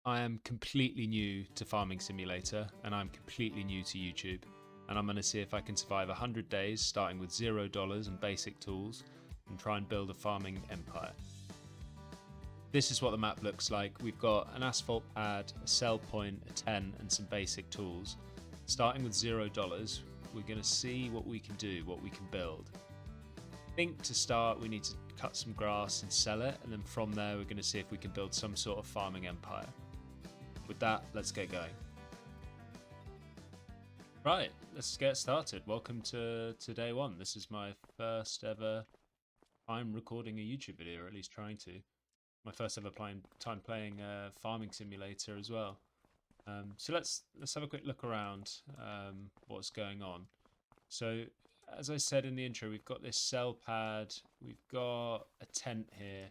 I am completely new to Farming Simulator and I'm completely new to YouTube. And I'm going to see if I can survive 100 days starting with $0 and basic tools and try and build a farming empire. This is what the map looks like. We've got an asphalt pad, a sell point, a tent, and some basic tools. Starting with $0, we're going to see what we can do, what we can build. I think to start we need to cut some grass and sell it, and then from there we're going to see if we can build some sort of farming empire. With that, let's get going. Right, let's get started. Welcome to day one. This is my first ever time recording a YouTube video, or at least trying to. My first ever time playing Farming Simulator as well. So let's have a quick look around what's going on. So as I said in the intro, we've got this cell pad, we've got a tent here,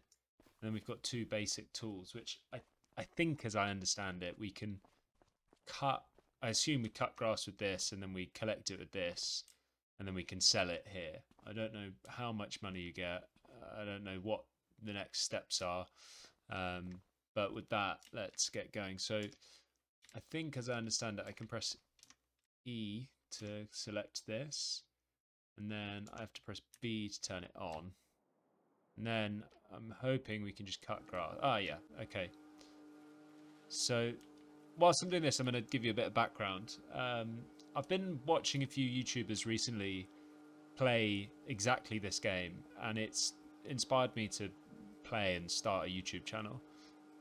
and then we've got two basic tools, which I think, as I understand it, we can cut. I assume we cut grass with this, and then we collect it with this, and then we can sell it here. I don't know how much money you get. I don't know what the next steps are. But with that, let's get going. So I think, as I understand it, I can press E to select this, and then I have to press B to turn it on. And then I'm hoping we can just cut grass. Ah, yeah, okay. So whilst I'm doing this, I'm going to give you a bit of background. I've been watching a few YouTubers recently play exactly this game, and it's inspired me to play and start a YouTube channel.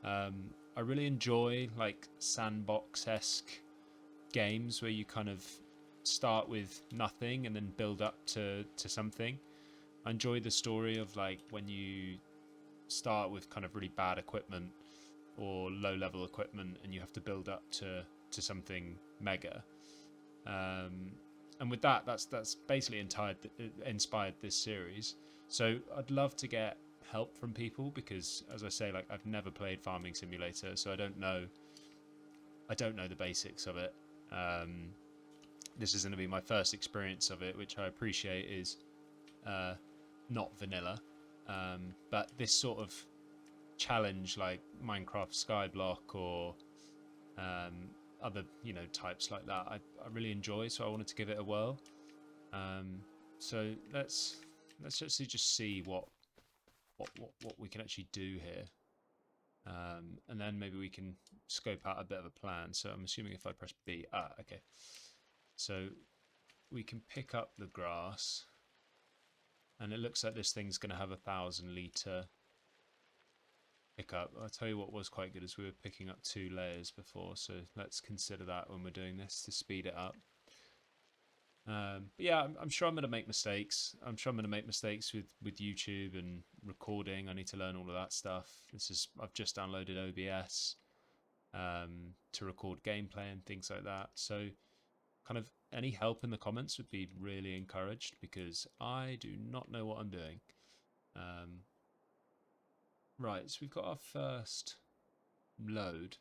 I really enjoy like sandbox-esque games where you kind of start with nothing and then build up to something. I enjoy the story of like when you start with kind of really bad equipment or low level equipment and you have to build up to something mega. And with that, that's basically inspired this series. So I'd love to get help from people because, as I say, like I've never played Farming Simulator, so I don't know the basics of it. This is going to be my first experience of it, which I appreciate is not vanilla. But this sort of challenge, like Minecraft Skyblock or other types like that, I really enjoy. So I wanted to give it a whirl. So let's actually just see what we can actually do here. And then maybe we can scope out a bit of a plan. So I'm assuming if I press B, okay. So we can pick up the grass, and it looks like this thing's going to have 1,000 litre pickup. I'll tell you what was quite good is we were picking up 2 layers before, so let's consider that when we're doing this to speed it up. But yeah, I'm sure I'm going to make mistakes. I'm sure I'm going to make mistakes with YouTube and recording. I need to learn all of that stuff. I've just downloaded OBS to record gameplay and things like that. So kind of any help in the comments would be really encouraged because I do not know what I'm doing. Right, so we've got our first load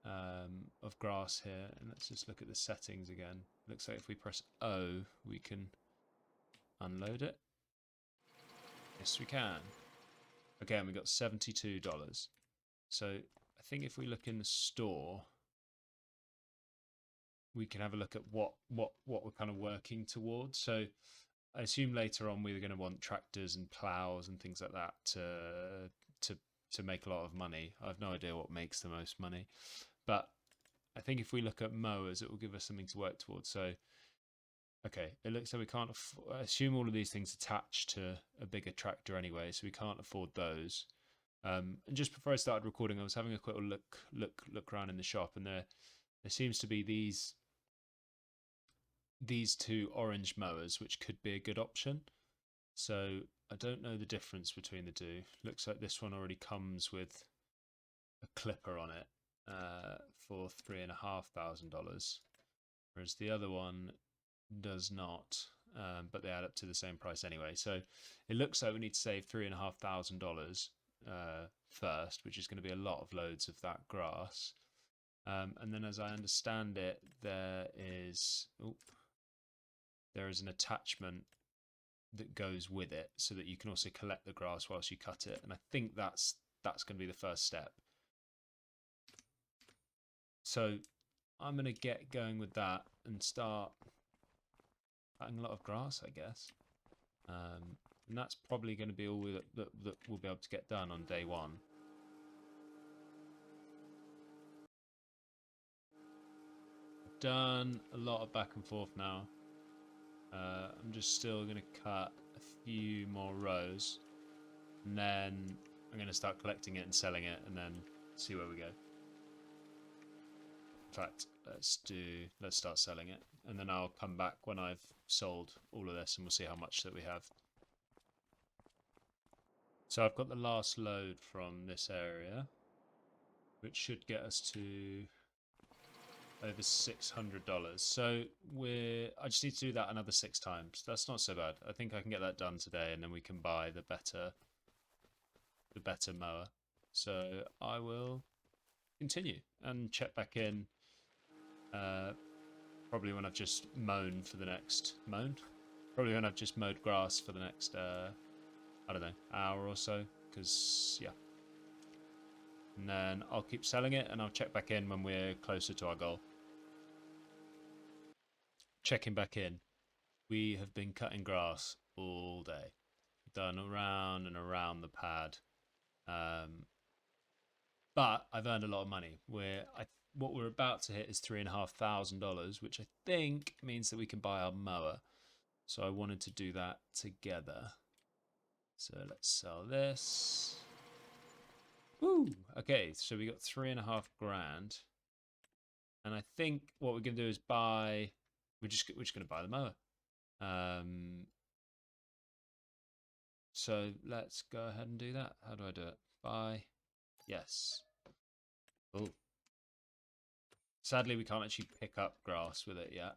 of grass here, and let's just look at the settings again. Looks like if we press O, we can unload it. Yes, we can. Again, we got $72. So I think if we look in the store, we can have a look at what we're kind of working towards. So I assume later on we're going to want tractors and plows and things like that to make a lot of money. I have no idea what makes the most money, but I think if we look at mowers, it will give us something to work towards. So, okay, it looks like we can't assume all of these things attach to a bigger tractor anyway, so we can't afford those. And just before I started recording, I was having a quick look around in the shop, and there seems to be these two orange mowers, which could be a good option. So I don't know the difference between the two. Looks like this one already comes with a clipper on it for $3,500, whereas the other one does not, but they add up to the same price anyway. So it looks like we need to save $3,500 first, which is going to be a lot of loads of that grass. And then, as I understand it, there is an attachment that goes with it so that you can also collect the grass whilst you cut it. And I think that's going to be the first step. So I'm going to get going with that and start cutting a lot of grass, I guess. And that's probably going to be all that we'll be able to get done on day one. I've done a lot of back and forth now. I'm just still going to cut a few more rows, and then I'm going to start collecting it and selling it, and then see where we go. In fact, let's start selling it, and then I'll come back when I've sold all of this, and we'll see how much that we have. So I've got the last load from this area, which should get us to over $600. So I just need to do that another 6 times. That's not so bad. I think I can get that done today, and then we can buy the better mower. So I will continue and check back in probably when I've just mowed grass for the next I don't know, hour or so, because yeah. And then I'll keep selling it, and I'll check back in when we're closer to our goal. Checking back in. We have been cutting grass all day. Done around and around the pad. But I've earned a lot of money. What we're about to hit is $3,500, which I think means that we can buy our mower. So I wanted to do that together. So let's sell this. Woo! Okay, so we got $3,500, and I think what we're gonna do is buy. We're just gonna buy the mower. So let's go ahead and do that. How do I do it? Buy. Yes. Oh. Sadly, we can't actually pick up grass with it yet.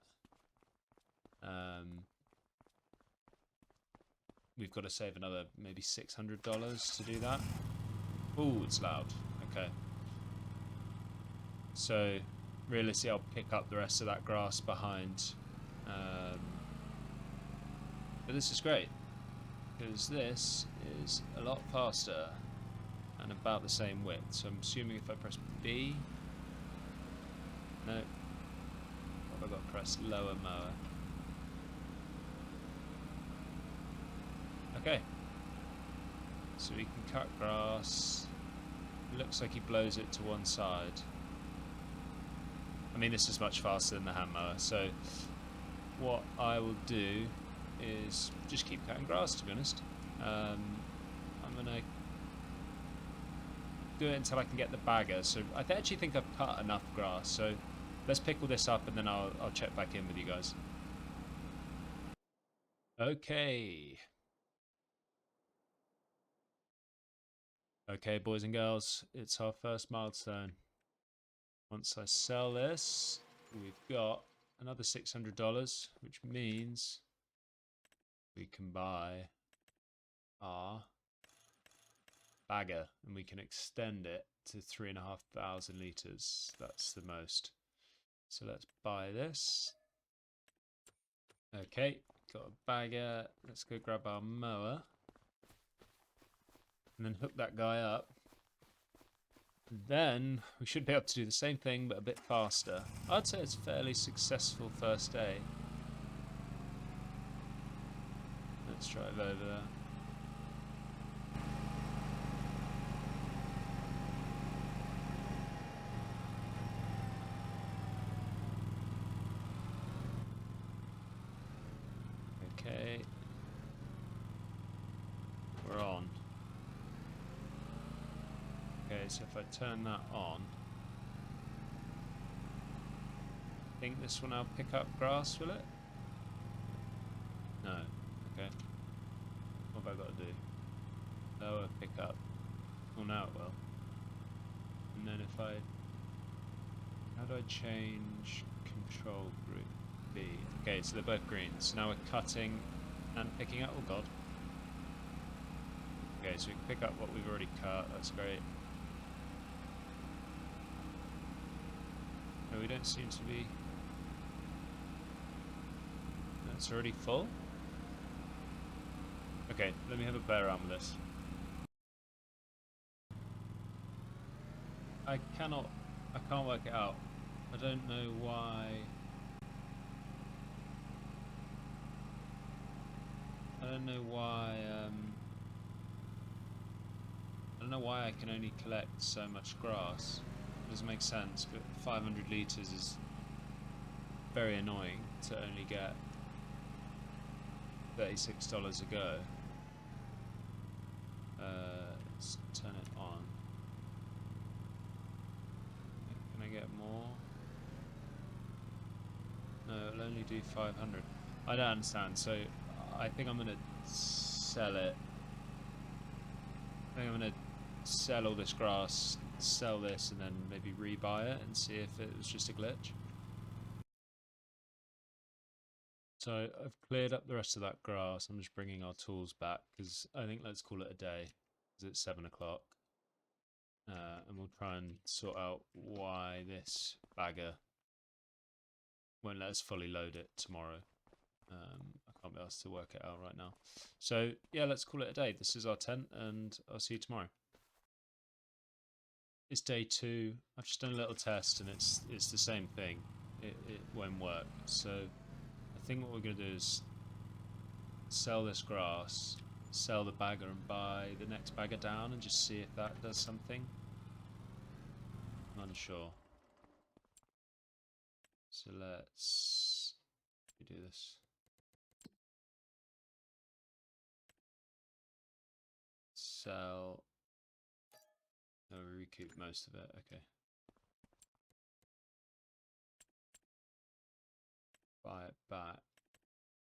We've got to save another maybe $600 to do that. Oh, it's loud. Okay. So, realistically, I'll pick up the rest of that grass behind. But this is great, because this is a lot faster and about the same width. So I'm assuming if I press B... No. What have I got to press? Lower mower. Okay. So we can cut grass. Looks like he blows it to one side. I mean, this is much faster than the hand mower, so what I will do is just keep cutting grass, to be honest. I'm going to do it until I can get the bagger. So I actually think I've cut enough grass, so let's pick all this up and then I'll check back in with you guys. Okay. Okay, boys and girls, it's our first milestone. Once I sell this, we've got another $600, which means we can buy our bagger, and we can extend it to 3,500 litres. That's the most. So let's buy this. Okay, got a bagger. Let's go grab our mower and then hook that guy up. Then we should be able to do the same thing but a bit faster. I'd say it's a fairly successful first day. Let's drive over. Okay. We're on. Okay, so if I turn that on, I think this will now pick up grass, will it? No. Okay. What have I got to do? Lower, pick up. Well, now it will. And then if I... How do I change control group? B. Okay, so they're both green. So now we're cutting and picking up. Oh god. Okay, so we can pick up what we've already cut. That's great. No, we don't seem to be... That's already full? Okay, let me have a play around with this. I can't work it out. I don't know why. I don't know why. I don't know why I can only collect so much grass. It doesn't make sense, but 500 litres is very annoying to only get $36 a go. Let's turn it on. Can I get more? No, it'll only do 500. I don't understand, so I think I'm going to sell it. I think I'm going to sell all this grass, sell this, and then maybe rebuy it and see if it was just a glitch. So I've cleared up the rest of that grass. I'm just bringing our tools back because I think let's call it a day because it's 7 o'clock. And we'll try and sort out why this bagger won't let us fully load it tomorrow. I can't be asked to work it out right now. So yeah, let's call it a day. This is our tent and I'll see you tomorrow. It's day 2. I've just done a little test and it's the same thing. It won't work. So I think what we're going to do is sell this grass, sell the bagger and buy the next bagger down and just see if that does something. I'm unsure. So let's do this. Sell. No, we recoup most of it. Okay. Buy it back.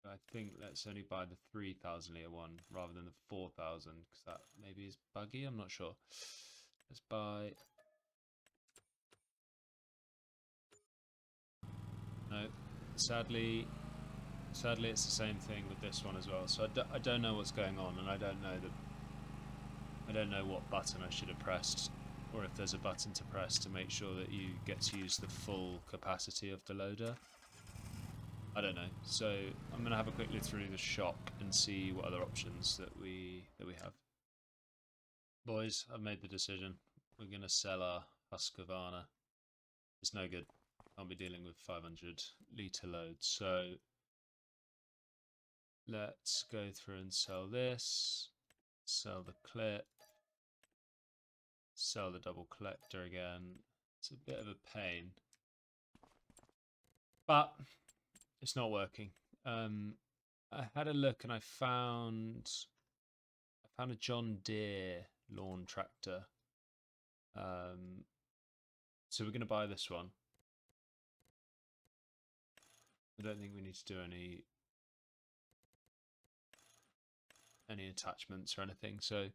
I think let's only buy the 3,000 litre one rather than the 4,000 because that maybe is buggy. I'm not sure. Let's buy. No, sadly it's the same thing with this one as well. So I don't know what's going on, and I don't know what button I should have pressed, or if there's a button to press to make sure that you get to use the full capacity of the loader. I don't know. So I'm gonna have a quick look through the shop and see what other options that we have. Boys, I've made the decision. We're gonna sell our Husqvarna. It's no good. I'll be dealing with 500 litre loads. So let's go through and sell this. Sell the clip. Sell the double collector again. It's a bit of a pain, but it's not working. I had a look and I found a John Deere lawn tractor. So we're going to buy this one. I don't think we need to do any attachments or anything. So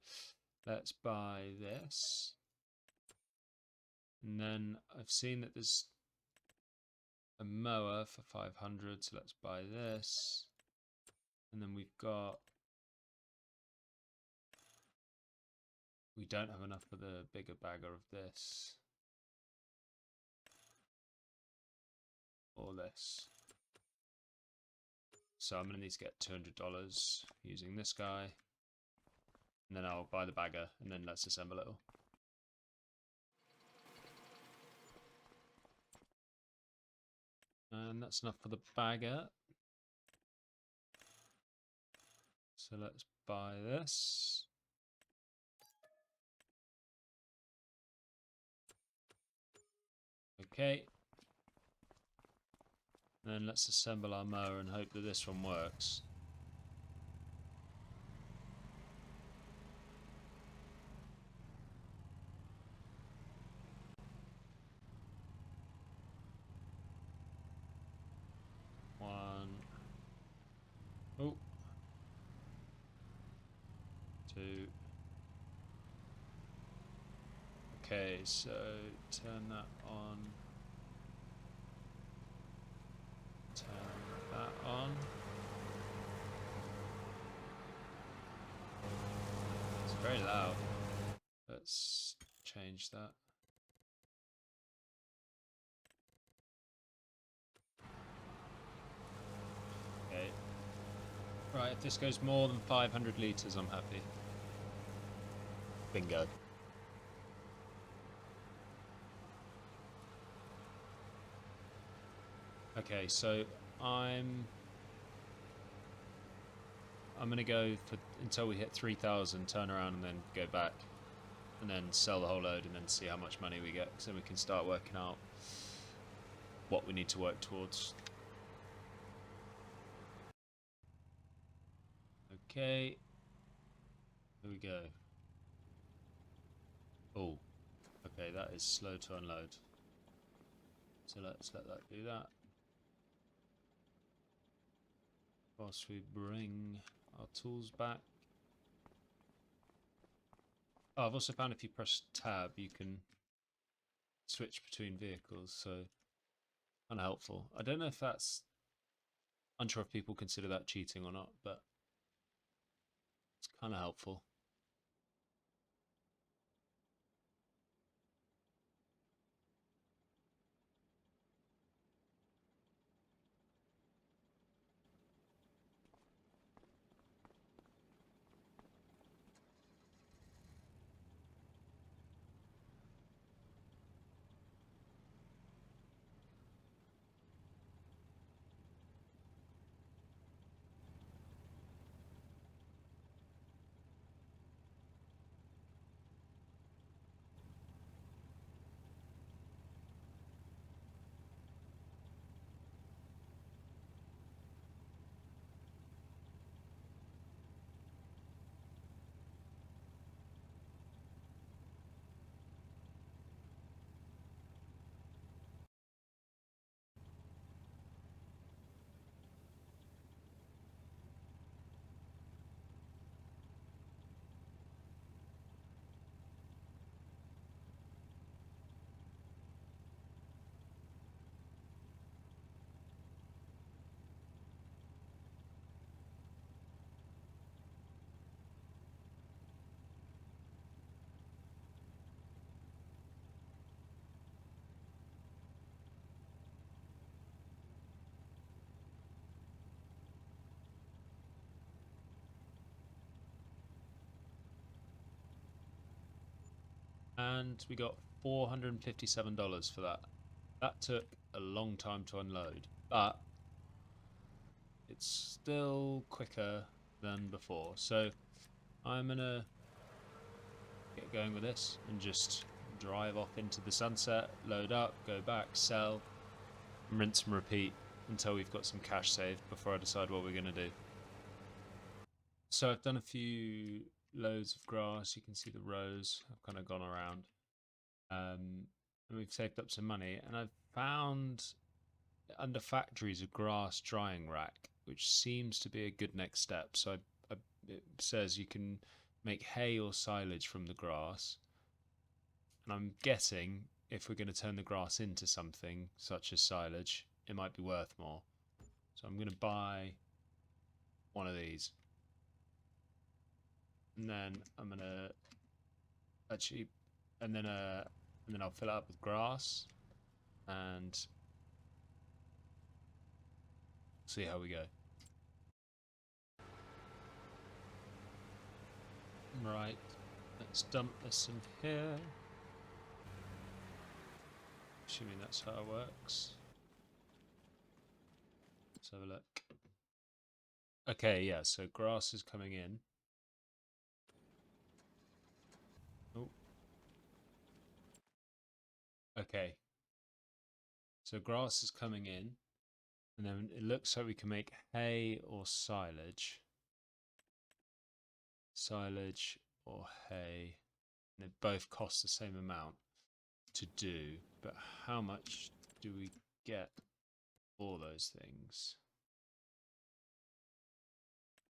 let's buy this. And then I've seen that there's a mower for 500, so let's buy this. And then we don't have enough for the bigger bagger of this. Or this. So I'm going to need to get $200 using this guy. And then I'll buy the bagger, and then let's assemble it all. And that's enough for the bagger. So let's buy this. Okay. Then let's assemble our mower and hope that this one works. One. Oh. Two. Okay, so turn that on. Turn that on. It's very loud. Let's change that. Okay. Right, if this goes more than 500 litres, I'm happy. Bingo. Okay, so I'm gonna go for until we hit 3,000, turn around and then go back, and then sell the whole load, and then see how much money we get, so then we can start working out what we need to work towards. Okay, here we go. Oh, okay, that is slow to unload. So let's let that do that. Whilst we bring our tools back. Oh, I've also found if you press tab, you can switch between vehicles, so kind of helpful. I don't know if that's... unsure if people consider that cheating or not, but it's kind of helpful. And we got $457 for that. That took a long time to unload, but it's still quicker than before. So I'm gonna get going with this and just drive off into the sunset, load up, go back, sell, rinse and repeat until we've got some cash saved before I decide what we're gonna do. So I've done a few loads of grass. You can see the rows. I've kind of gone around. And we've saved up some money. And I've found under factories a grass drying rack, which seems to be a good next step. So it says you can make hay or silage from the grass. And I'm guessing if we're going to turn the grass into something such as silage, it might be worth more. So I'm going to buy one of these. And then I'm going to actually, and then I'll fill it up with grass and see how we go. Right, let's dump this in here. Assuming that's how it works. Let's have a look. Okay, yeah, so grass is coming in. Oh. Okay. So grass is coming in, and then it looks like we can make hay or silage. Silage or hay. And they both cost the same amount to do, but how much do we get for those things?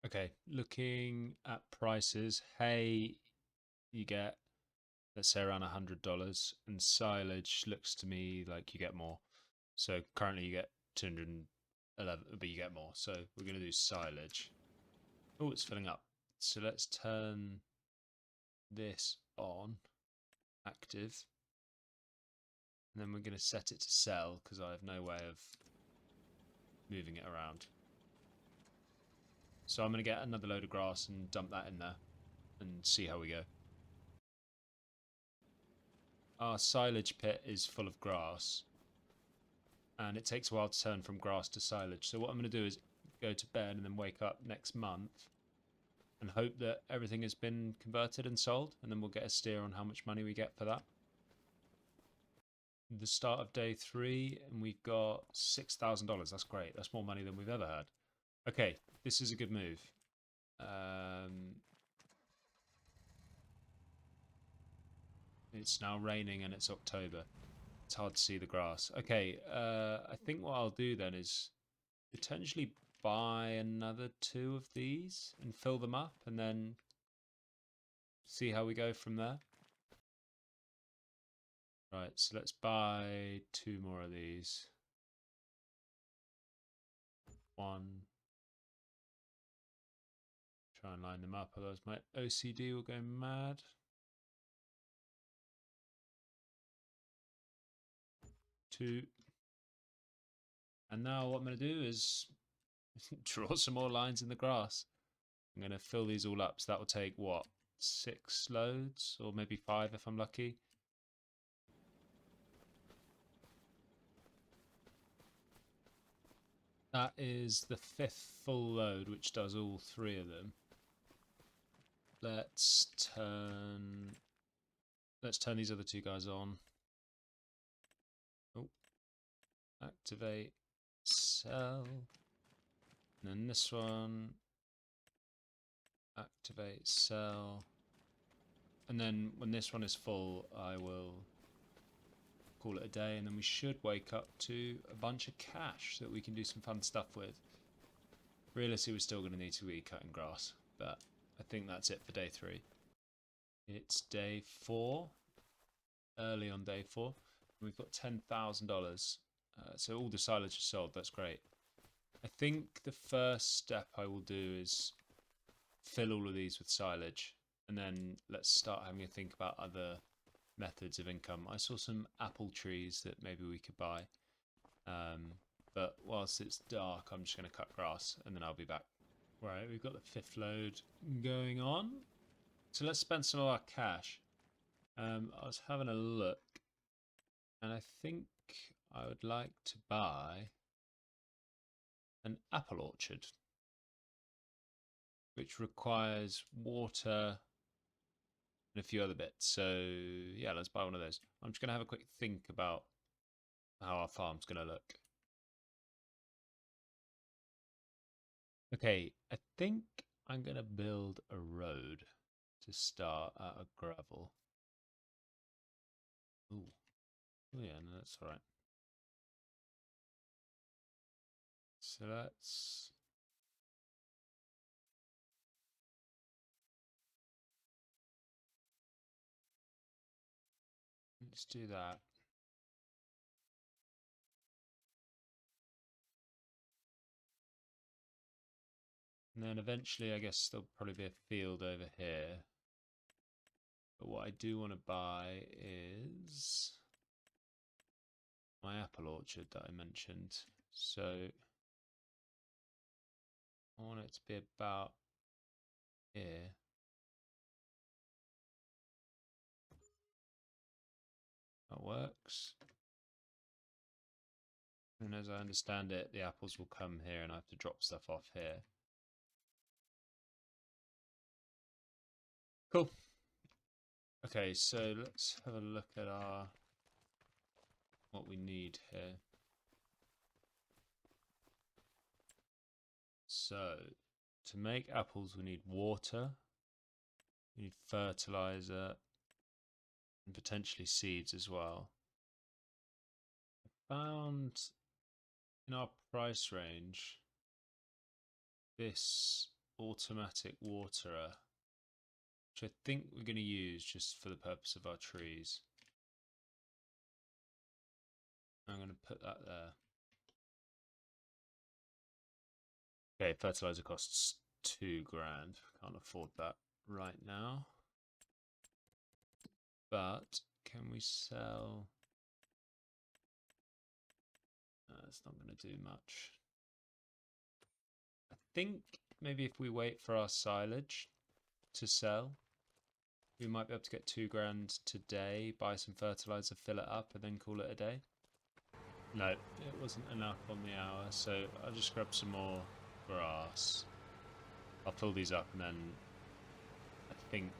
Okay, looking at prices, hay you get, let's say, around $100, and silage looks to me like you get more. So currently you get 211, but you get more. So we're going to do silage. Oh, it's filling up. So let's turn this on, active, and then we're going to set it to sell because I have no way of moving it around. So I'm going to get another load of grass and dump that in there and see how we go. Our silage pit is full of grass. and it takes a while to turn from grass to silage. So what I'm going to do is go to bed and then wake up next month and hope that everything has been converted and sold, and then we'll get a steer on how much money we get for that. The start of day 3, and we've got $6,000. That's great. That's more money than we've ever had. Okay, this is a good move. It's now raining and it's October. It's hard to see the grass. Okay, I think what I'll do then is potentially buy another 2 of these and fill them up, and then see how we go from there. Right, so let's buy 2 more of these. 1. Try and line them up, otherwise my OCD will go mad. 2. And now what I'm going to do is draw some more lines in the grass. I'm going to fill these all up, so that will take, what, 6 loads? Or maybe 5 if I'm lucky. That is the 5th full load, which does all 3 of them. Let's turn these other 2 guys on. Oh, activate, sell. And then this one, activate, sell. And then when this one is full, I will call it a day, and then we should wake up to a bunch of cash that we can do some fun stuff with. Realistically, we're still going to need to be cutting grass, but I think that's it for day 3. It's day 4, early on day 4. We've got $10,000, so all the silage is sold. That's great. I think the first step I will do is fill all of these with silage, and then let's start having a think about other methods of income. I saw some apple trees that maybe we could buy, but whilst it's dark, I'm just going to cut grass, and then I'll be back. Right, we've got the 5th load going on, so let's spend some of our cash. I was having a look, and I think I would like to buy an apple orchard, which requires water and a few other bits. So yeah, let's buy one of those. I'm just going to have a quick think about how our farm's going to look. Okay, I think I'm going to build a road to start out of gravel. Ooh. Oh yeah, no, that's all right. So let's do that. And then eventually, I guess there'll probably be a field over here. But what I do want to buy is my apple orchard that I mentioned. So I want it to be about here. That works. And as I understand it, the apples will come here and I have to drop stuff off here. Cool. Okay, so let's have a look at what we need here. So to make apples, we need water, we need fertilizer, and potentially seeds as well. I found in our price range this automatic waterer, which I think we're going to use just for the purpose of our trees. I'm going to put that there. Okay, fertilizer costs $2 grand. Can't afford that right now. But can we sell? That's not going to do much. I think maybe if we wait for our silage to sell, we might be able to get $2 grand today, buy some fertilizer, fill it up, and then call it a day. No, it wasn't enough on the hour, so I'll just grab some more grass. I'll fill these up and then I think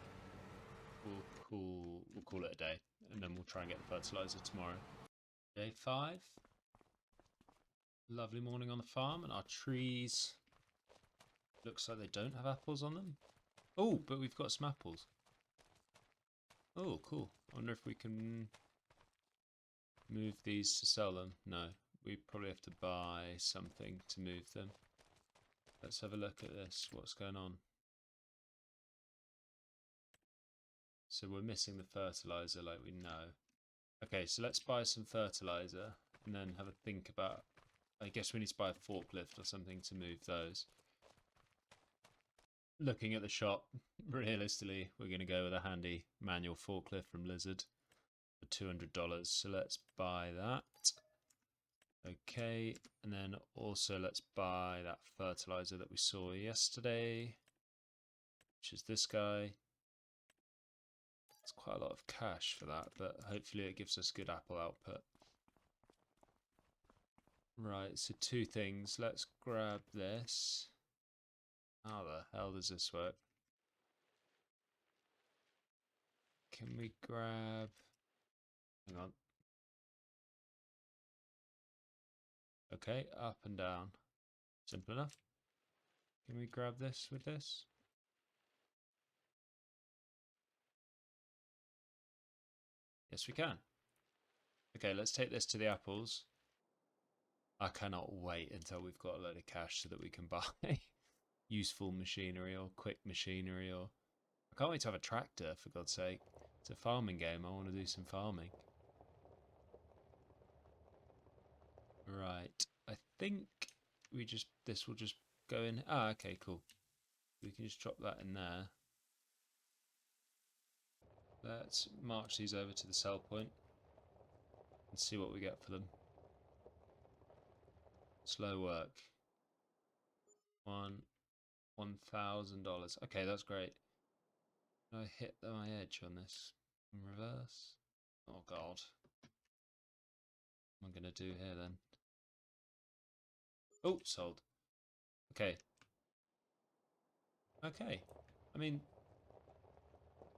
we'll call it a day, and then we'll try and get the fertilizer tomorrow. Day 5. Lovely morning on the farm, and our trees looks like they don't have apples on them. Oh, but we've got some apples. Oh, cool. I wonder if we can move these to sell them. No, we probably have to buy something to move them. Let's have a look at this. What's going on? So we're missing the fertilizer like we know. Okay, so let's buy some fertilizer and then have a think about... I guess we need to buy a forklift or something to move those. Looking at the shop, realistically, we're going to go with a handy manual forklift from Lizard for $200. So let's buy that. Okay, and then also let's buy that fertilizer that we saw yesterday, which is this guy. It's quite a lot of cash for that, but hopefully it gives us good apple output. Right, so 2 things. Let's grab this. How the hell does this work? Can we grab... Hang on. Okay, up and down. Simple enough. Can we grab this with this? Yes, we can. Okay, let's take this to the apples. I cannot wait until we've got a load of cash so that we can buy useful machinery or quick machinery, or... I can't wait to have a tractor, for God's sake. It's a farming game. I want to do some farming. Right. I think this will just go in. Ah, okay, cool. We can just drop that in there. Let's march these over to the sell point and see what we get for them. Slow work. $1,000. Okay, that's great. Can I hit my edge on this in reverse? Oh god. What am I gonna do here then? Oh, sold. Okay. Okay. I mean,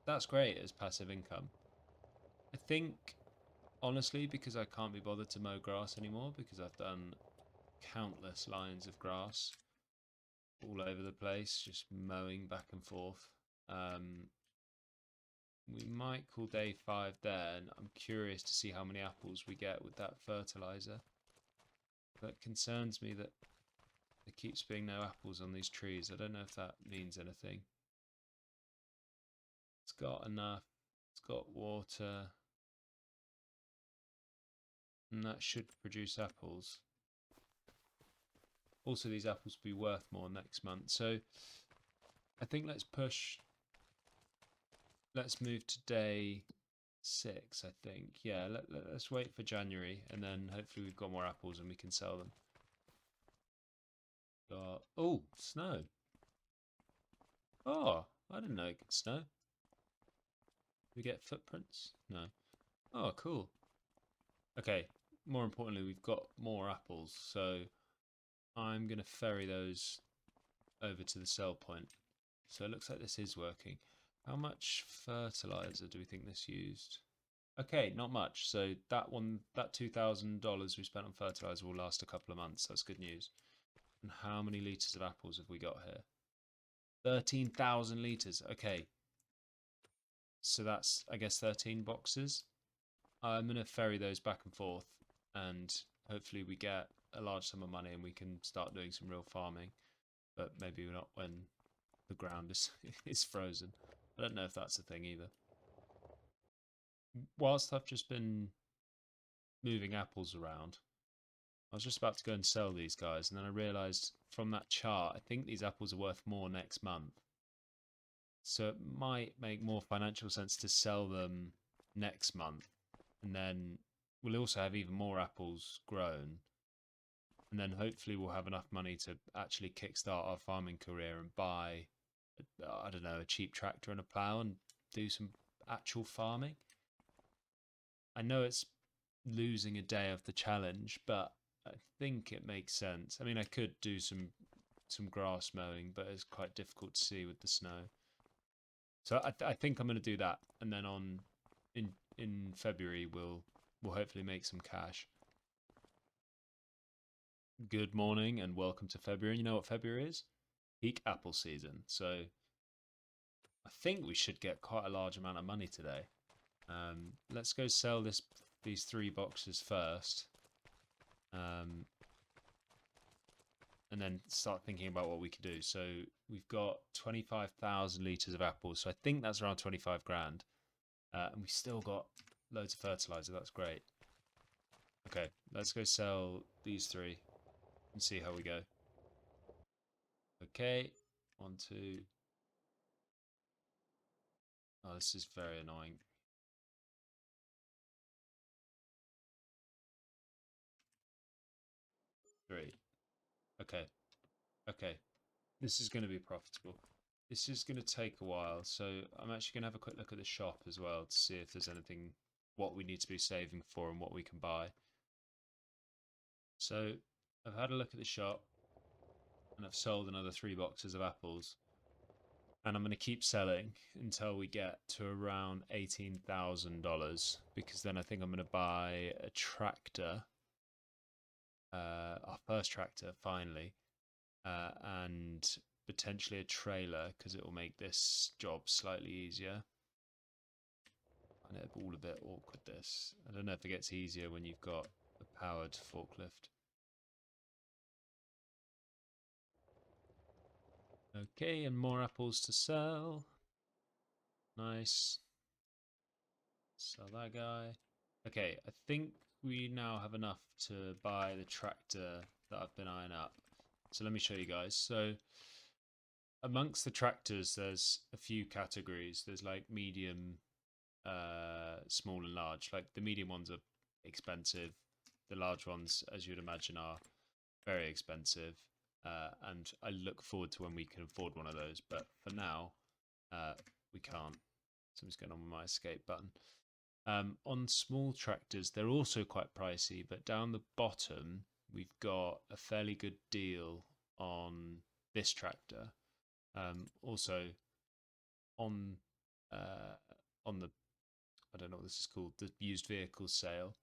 that's great as passive income. I think, honestly, because I can't be bothered to mow grass anymore, because I've done countless lines of grass all over the place, just mowing back and forth. We might call day 5 there, and I'm curious to see how many apples we get with that fertilizer. But it concerns me that there keeps being no apples on these trees. I don't know if that means anything. It's got enough, it's got water, and that should produce apples. Also, these apples will be worth more next month. So I think let's move to day 6, I think. Yeah, let's wait for January, and then hopefully we've got more apples and we can sell them. Oh, snow. Oh, I didn't know it could snow. We get footprints? No. Oh, cool. Okay, more importantly, we've got more apples, so I'm going to ferry those over to the sell point. So it looks like this is working. How much fertilizer do we think this used? Okay, not much. So that $2,000 we spent on fertilizer will last a couple of months. That's good news. And how many litres of apples have we got here? 13,000 litres. Okay. So that's, I guess, 13 boxes. I'm going to ferry those back and forth, and hopefully we get a large sum of money and we can start doing some real farming. But maybe not when the ground is frozen. I don't know if that's a thing either. Whilst I've just been moving apples around, I was just about to go and sell these guys, and then I realised from that chart, I think these apples are worth more next month. So it might make more financial sense to sell them next month, and then we'll also have even more apples grown, and then hopefully we'll have enough money to actually kickstart our farming career and buy, I don't know, a cheap tractor and a plough and do some actual farming. I know it's losing a day of the challenge, but I think it makes sense. I mean, I could do some grass mowing, but it's quite difficult to see with the snow. So I think I'm going to do that, and then in February we'll hopefully make some cash. Good morning and welcome to February. You know what February is? Peak apple season. So I think we should get quite a large amount of money today. Let's go sell these 3 boxes first, and then start thinking about what we could do. So we've got 25,000 litres of apples, so I think that's around 25 grand. And we still got loads of fertilizer. That's great. Okay, let's go sell these 3 and see how we go. Okay, 1, 2. Oh, this is very annoying. 3. Okay, okay. This is going to be profitable. This is going to take a while, so I'm actually going to have a quick look at the shop as well to see if there's anything, what we need to be saving for and what we can buy. So I've had a look at the shop and I've sold another 3 boxes of apples, and I'm going to keep selling until we get to around $18,000, because then I think I'm going to buy a tractor, our first tractor finally, and potentially a trailer, because it will make this job slightly easier. I know all a bit awkward this. I don't know if it gets easier when you've got a powered forklift. Okay, and more apples to sell. Nice. Sell that guy. Okay, I think we now have enough to buy the tractor that I've been eyeing up. So let me show you guys. So amongst the tractors, there's a few categories. There's like medium, small and large. Like the medium ones are expensive. The large ones, as you'd imagine, are very expensive. And I look forward to when we can afford one of those. But for now, we can't. Something's going on with my escape button. On small tractors, they're also quite pricey, but down the bottom, we've got a fairly good deal on this tractor. Also, on the, I don't know what this is called, the used vehicles sale,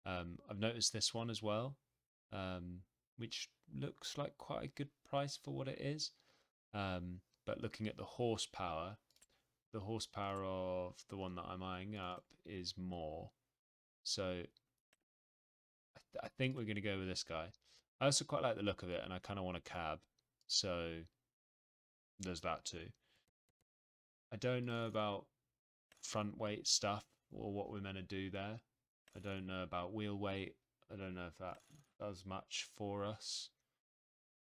I've noticed this one as well, which looks like quite a good price for what it is. But looking at the horsepower of the one that I'm eyeing up is more. So I think we're going to go with this guy. I also quite like the look of it, and I kind of want a cab. So there's that too. I don't know about front weight stuff or what we're meant to do there. I don't know about wheel weight. I don't know if that does much for us.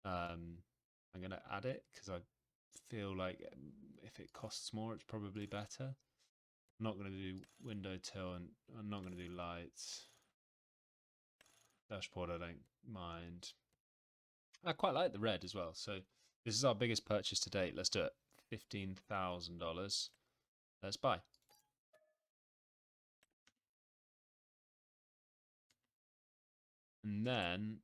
I'm going to add it because I feel like if it costs more, it's probably better. I'm not going to do window till, and I'm not going to do lights. Dashboard, I don't mind. I quite like the red as well. So this is our biggest purchase to date. Let's do it. $15,000. Let's buy. And then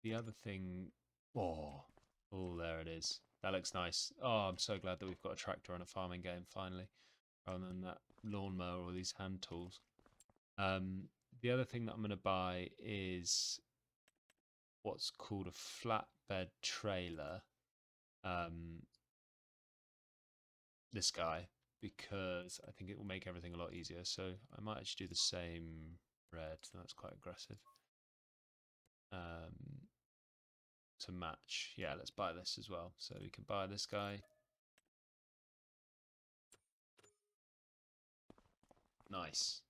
the other thing. Oh, there it is. That looks nice. Oh, I'm so glad that we've got a tractor on a farming game finally, rather than that lawnmower or these hand tools. The other thing that I'm going to buy is what's called a flatbed trailer. This guy, because I think it will make everything a lot easier. So I might actually do the same red. That's quite aggressive. To match. Yeah, let's buy this as well. So we can buy this guy. Nice.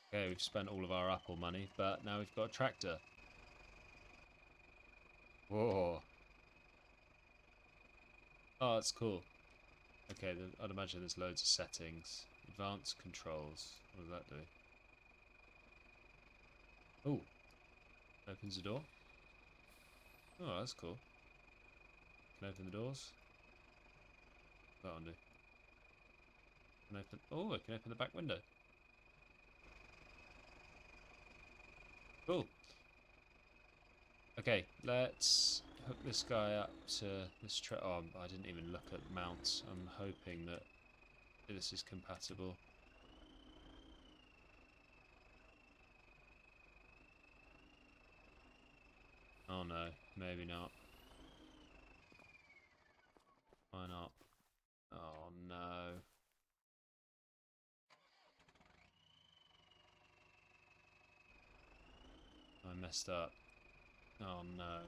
Okay, we've spent all of our apple money, but now we've got a tractor. Whoa. Oh, that's cool. Okay, I'd imagine there's loads of settings. Advanced controls. What does that do? Oh. Opens the door. Oh, that's cool. Can I open the doors? What's that one do? Can I open... Oh, I can open the back window. Cool. Okay, let's hook this guy up to this oh, I didn't even look at mounts. I'm hoping that this is compatible. Oh no, maybe not. Why not? Oh no. I messed up. Oh no.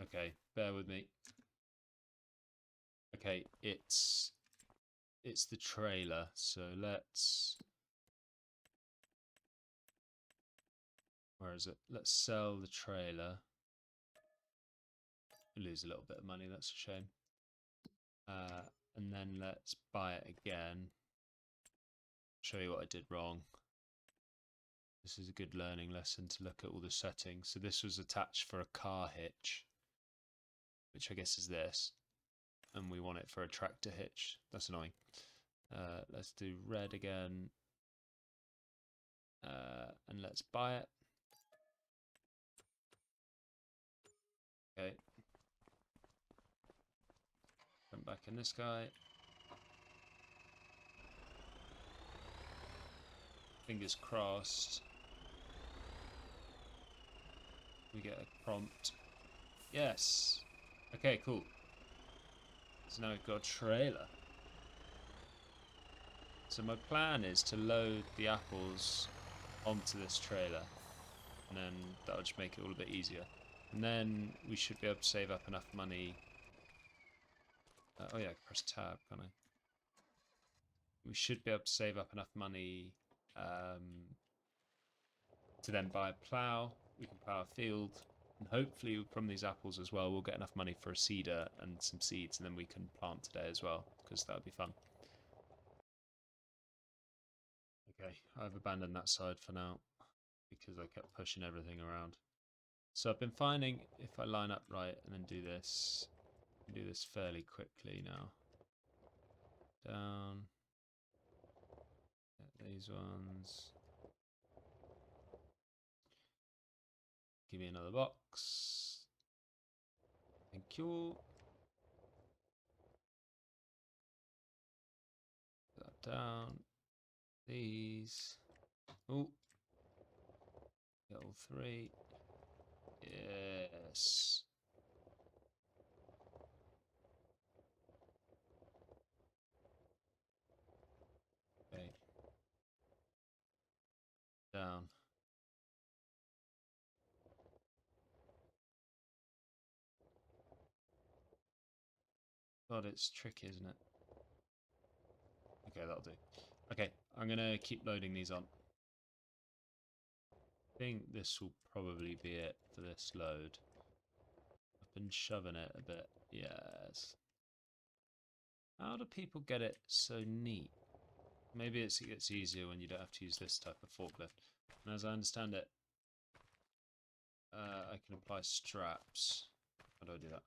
Okay, bear with me. Okay, it's the trailer, so let's... Where is it? Let's sell the trailer. We lose a little bit of money, that's a shame. And then let's buy it again. Show you what I did wrong. This is a good learning lesson to look at all the settings. So this was attached for a car hitch, which I guess is this. And we want it for a tractor hitch. That's annoying. Let's do red again. And let's buy it. Okay. Come back in this guy. Fingers crossed. We get a prompt. Yes. Okay, cool. So now we've got a trailer. So my plan is to load the apples onto this trailer, and then that'll just make it all a bit easier. And then we should be able to save up enough money. Oh yeah, press tab, can't I? We should be able to save up enough money to then buy a plough. We can plough a field, and hopefully from these apples as well, we'll get enough money for a seeder and some seeds, and then we can plant today as well, because that would be fun. Okay, I've abandoned that side for now because I kept pushing everything around. So I've been finding if I line up right and then do this, I can do this fairly quickly now. Down. Get these ones. Give me another box. Thank you. Put that down. These. Oh. Get all three. Yes. Okay. Down. God, it's tricky, isn't it? Okay, that'll do. Okay, I'm gonna keep loading these on. I think this will probably be it for this load. I've been shoving it a bit. Yes. How do people get it so neat? Maybe it gets easier when you don't have to use this type of forklift. And as I understand it, I can apply straps. How do I do that?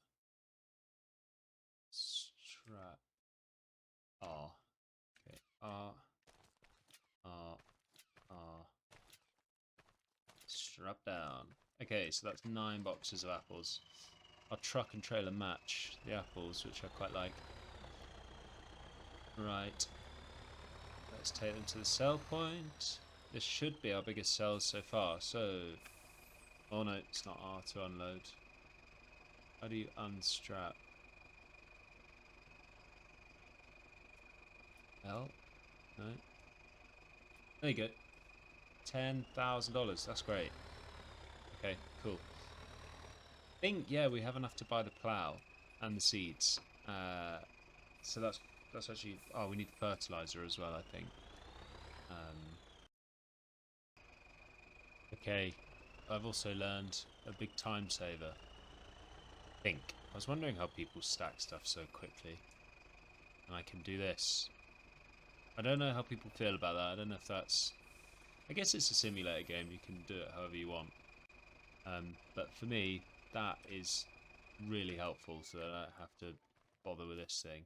Strap. R. Okay. R. R. R. Strap down. Okay, so that's 9 boxes of apples. Our truck and trailer match the apples, which I quite like. Right. Let's take them to the sell point. This should be our biggest sell so far. So, oh no, it's not R to unload. How do you unstrap? L? No. There you go. $10,000. That's great. Okay, cool. I think, yeah, we have enough to buy the plough and the seeds. So that's actually... Oh, we need fertilizer as well, I think. Okay, I've also learned a big time saver. I was wondering how people stack stuff so quickly. And I can do this. I don't know how people feel about that. I don't know if that's... I guess it's a simulator game. You can do it however you want. But for me, that is really helpful so that I don't have to bother with this thing.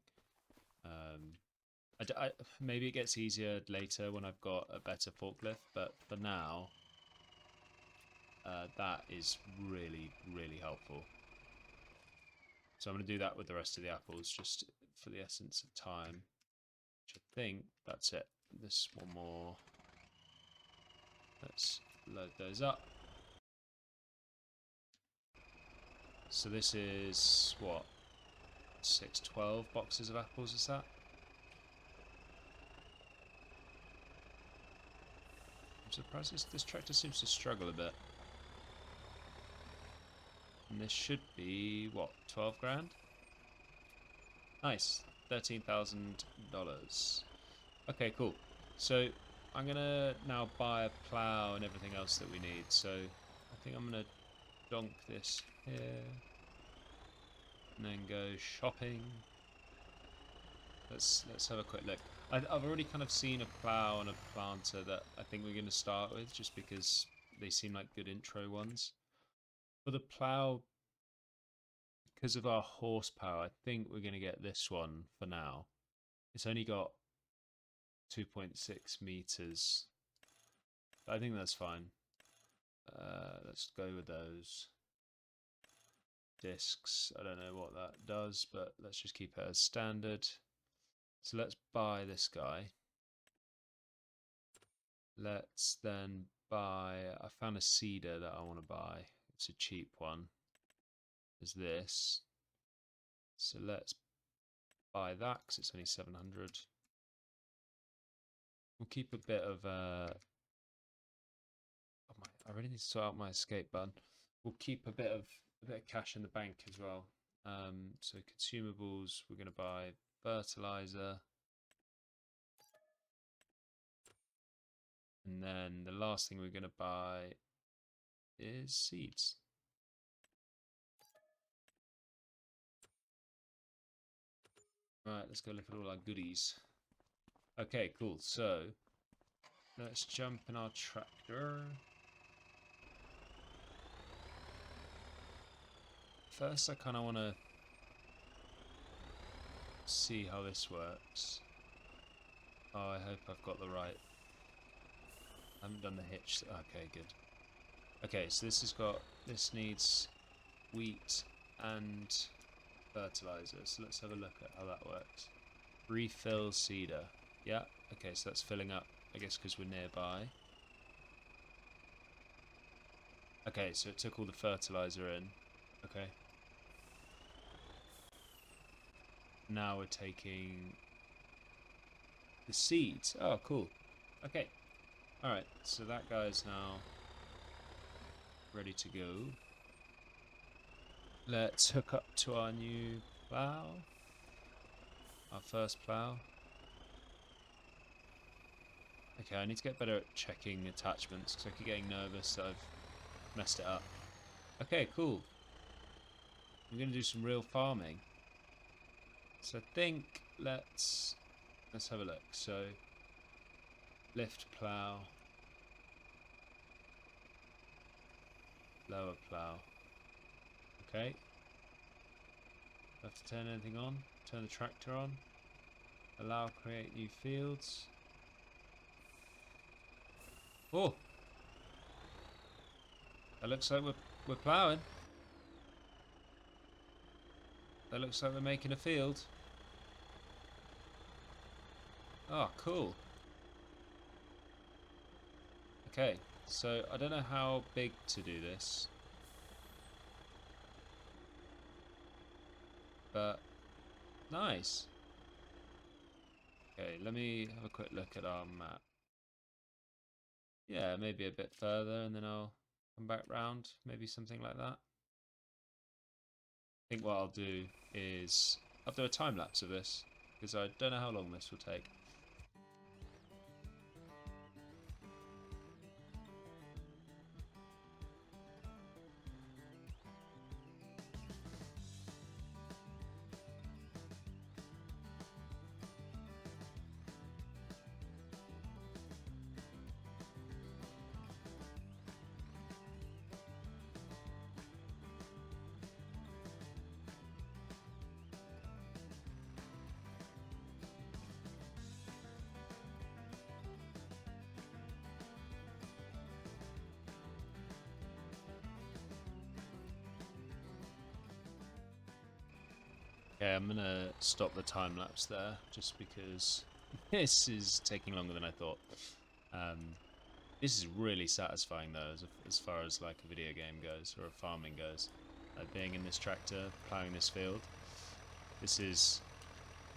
Maybe it gets easier later when I've got a better forklift, but for now, that is really, really helpful. So I'm going to do that with the rest of the apples, just for the essence of time. Which I think that's it. This one more. Let's load those up. So this is, what, 12 boxes of apples, is that? I'm surprised this tractor seems to struggle a bit. And this should be, what, 12 grand? Nice, $13,000. Okay, cool. So I'm gonna now buy a plow and everything else that we need. So I think I'm gonna donk this here and then go shopping. Let's have a quick look. I've already kind of seen a plow and a planter that I think we're going to start with, just because they seem like good intro ones. For the plow, because of our horsepower, I think we're going to get this one for now. It's only got 2.6 meters. I think that's fine. Let's go with those discs. I don't know what that does, but let's just keep it as standard. So let's buy this guy. Let's then buy, I found a seeder that I want to buy. It's a cheap one. Is this. So let's buy that because it's only 700. We'll keep a bit of I really need to sort out my escape button. We'll keep a bit of cash in the bank as well. So consumables, we're going to buy fertilizer. And then the last thing we're going to buy is seeds. Right, let's go look at all our goodies. Okay, cool. So let's jump in our tractor. First, I kind of want to see how this works. Oh, I hope I've got the right. I haven't done the hitch. Okay, good. Okay, so this needs wheat and fertilizer. So let's have a look at how that works. Refill seeder. Yeah, okay, so that's filling up, I guess, because we're nearby. Okay, so it took all the fertilizer in. Okay. Now we're taking the seeds. Oh, cool. Okay. Alright, so that guy's now ready to go. Let's hook up to our new plow. Our first plow. Okay, I need to get better at checking attachments because I keep getting nervous that I've messed it up. Okay, cool. I'm going to do some real farming. So I think let's have a look. So lift plow, lower plow. Okay. Do I have to turn anything on? Turn the tractor on. Allow create new fields. Oh! That looks like we're ploughing. That looks like we're making a field. Oh, cool. Okay, so I don't know how big to do this. But nice. Okay, let me have a quick look at our map. Yeah, maybe a bit further and then I'll come back round. Maybe something like that. I think what I'll do is I'll do a time lapse of this because I don't know how long this will take. Okay, I'm gonna stop the time lapse there, just because this is taking longer than I thought. This is really satisfying though, as far as like a video game goes or a farming goes. Like being in this tractor, ploughing this field. This is,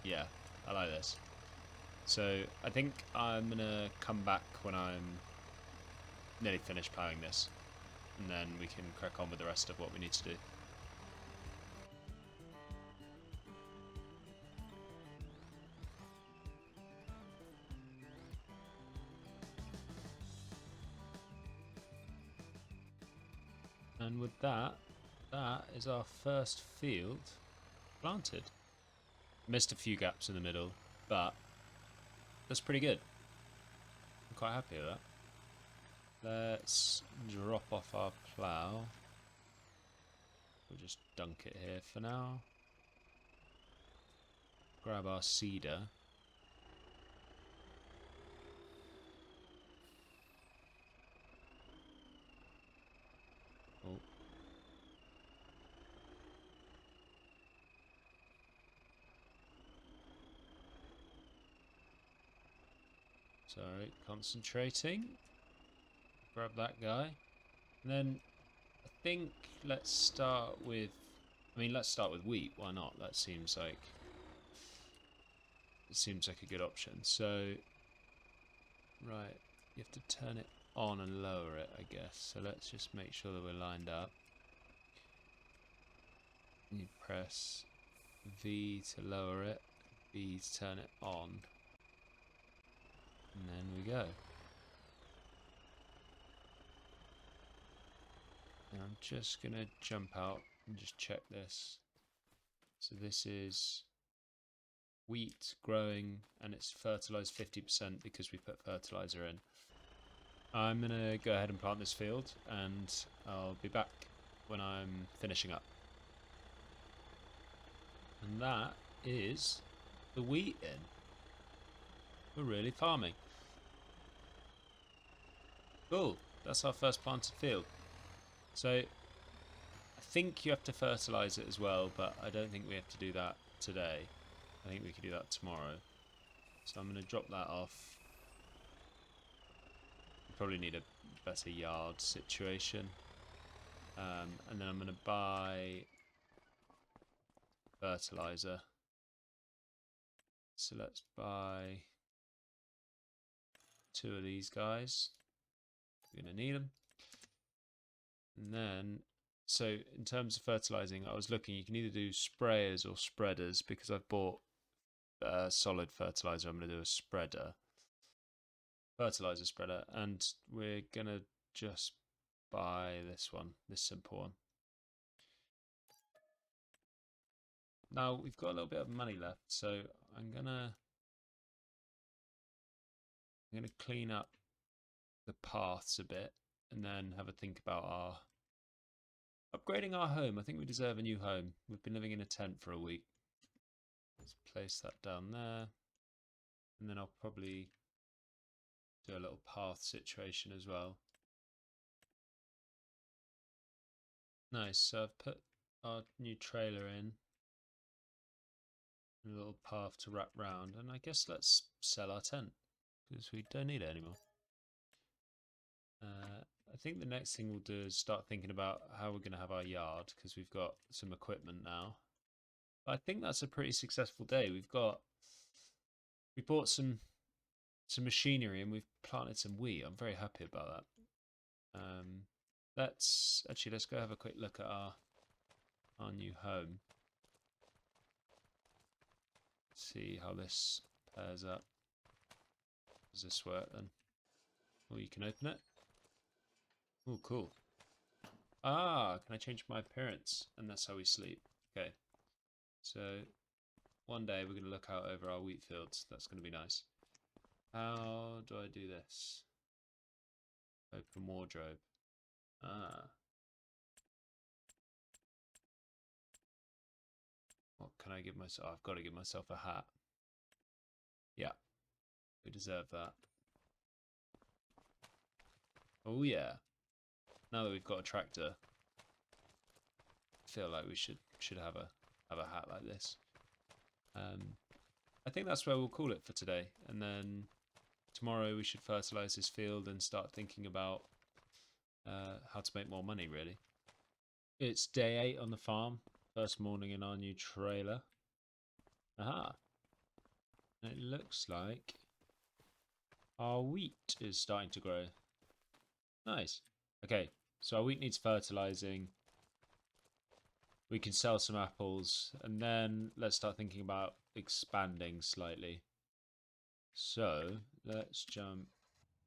yeah, I like this. So I think I'm gonna come back when I'm nearly finished ploughing this, and then we can crack on with the rest of what we need to do. And with that, that is our first field planted. Missed a few gaps in the middle, but that's pretty good. I'm quite happy with that. Let's drop off our plough. We'll just dunk it here for now. Grab our seeder. Oh. Sorry, concentrating. Grab that guy. And then I think let's start with, let's start with wheat. Why not? That seems like a good option. So, right, you have to turn it on and lower it, I guess. So let's just make sure that we're lined up. You press V to lower it, B to turn it on, and then we go. And I'm just gonna jump out and just check this. So this is wheat growing, and it's fertilized 50% because we put fertilizer in. I'm gonna go ahead and plant this field, and I'll be back when I'm finishing up. And that is the wheat in. We're really farming. Cool, that's our first planted field. So I think you have to fertilize it as well, but I don't think we have to do that today. I think we can do that tomorrow. So I'm going to drop that off. We probably need a better yard situation. And then I'm going to buy fertilizer. So let's buy 2 of these guys. We're going to need them. And then, so in terms of fertilizing, I was looking, you can either do sprayers or spreaders, because I've bought solid fertilizer. I'm going to do a spreader. Fertilizer spreader, and we're going to just buy this one, this simple one. Now we've got a little bit of money left, so I'm gonna clean up the paths a bit, and then have a think about our upgrading our home. I think we deserve a new home. We've been living in a tent for a week. Let's place that down there, and then I'll probably do a little path situation as well. Nice. So I've put our new trailer in. A little path to wrap round, and I guess let's sell our tent because we don't need it anymore. I think the next thing we'll do is start thinking about how we're going to have our yard, because we've got some equipment now. But I think that's a pretty successful day. We bought some machinery, and we've planted some wheat. I'm very happy about that. Let's go have a quick look at our new home. See how this pairs up. Does this work then? Oh, you can open it. Oh, cool. Ah, can I change my appearance? And that's how we sleep. Okay. So one day we're going to look out over our wheat fields. That's going to be nice. How do I do this? Open wardrobe. Ah. What can I give myself? Oh, I've got to give myself a hat. Yeah. We deserve that. Oh yeah. Now that we've got a tractor, I feel like we should have a hat like this. I think that's where we'll call it for today. And then tomorrow we should fertilize this field and start thinking about how to make more money, really. It's day 8 on the farm. First morning in our new trailer. Aha. And it looks like our wheat is starting to grow. Nice. Okay, so our wheat needs fertilizing. We can sell some apples, and then let's start thinking about expanding slightly. So let's jump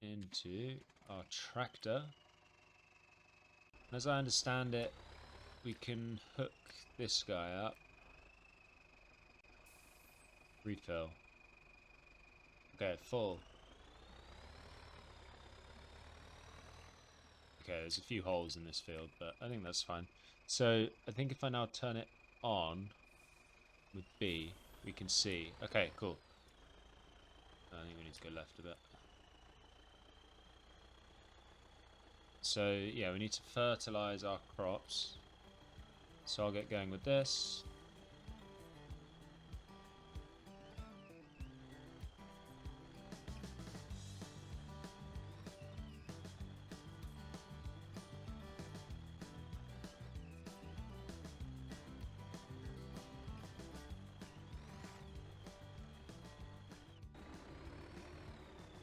into our tractor. As I understand it, we can hook this guy up. Refill. Okay, full. Okay, there's a few holes in this field, but I think that's fine. So I think if I now turn it on with B, we can see. Okay, cool. I think we need to go left a bit. So yeah, we need to fertilize our crops. So I'll get going with this.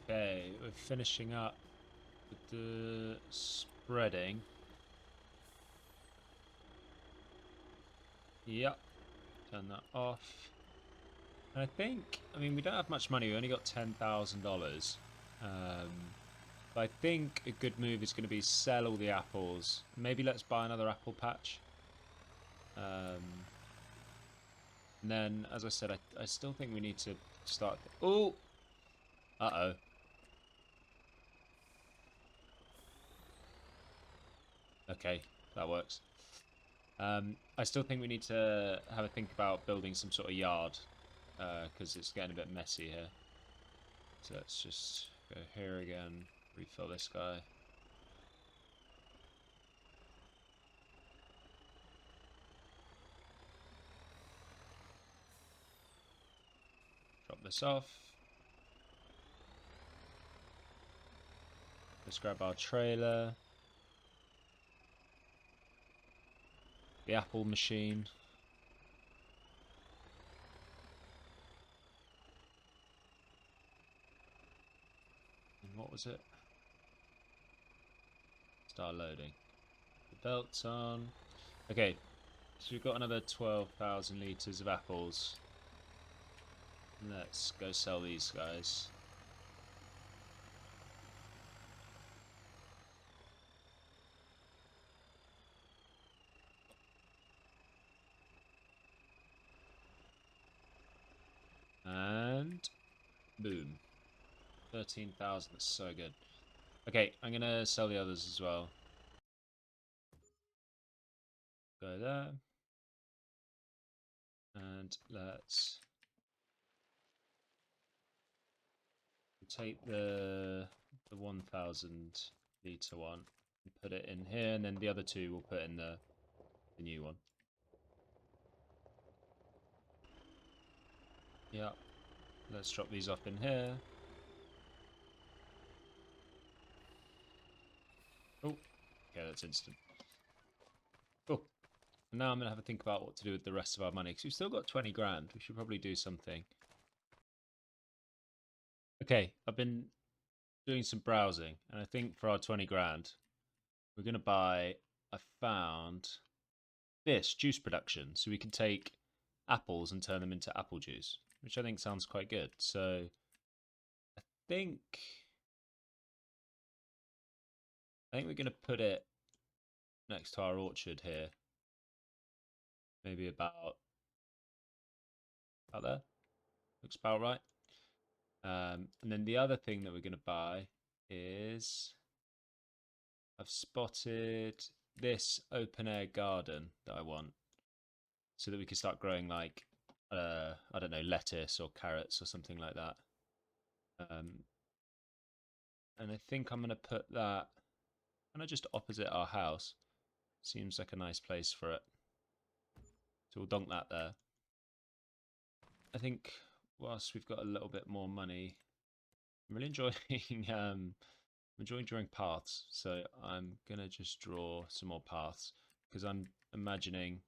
Okay, we're finishing up with the spreading. Yep, turn that off. And I mean, we don't have much money. We only got $10,000. But I think a good move is going to be sell all the apples. Maybe let's buy another apple patch. And then, as I said, I still think we need to start... Oh! Uh-oh. Okay, that works. I still think we need to have a think about building some sort of yard, because it's getting a bit messy here. So let's just go here again, refill this guy. Drop this off. Let's grab our trailer. The apple machine. And what was it? Start loading. The belt's on. Okay, so we've got another 12,000 litres of apples. Let's go sell these guys. And boom. 13,000, that's so good. Okay, I'm gonna sell the others as well. Go there. And let's take the 1,000 litre one and put it in here, and then the other two we'll put in the new one. Yeah. Let's drop these off in here. Oh, okay, that's instant. Cool. And now I'm going to have a think about what to do with the rest of our money, because we've still got 20 grand. We should probably do something. Okay, I've been doing some browsing, and I think for our 20 grand, we're going to buy, I found this, juice production. So we can take apples and turn them into apple juice, which I think sounds quite good. So I think we're going to put it next to our orchard here. Maybe about there. Looks about right. And then the other thing that we're going to buy is I've spotted this open air garden that I want, so that we can start growing like I don't know, lettuce or carrots or something like that. And I think I'm going to put that kind of just opposite our house. Seems like a nice place for it. So we'll donk that there. I think whilst we've got a little bit more money, I'm really enjoying I'm enjoying drawing paths. So I'm gonna just draw some more paths because I'm imagining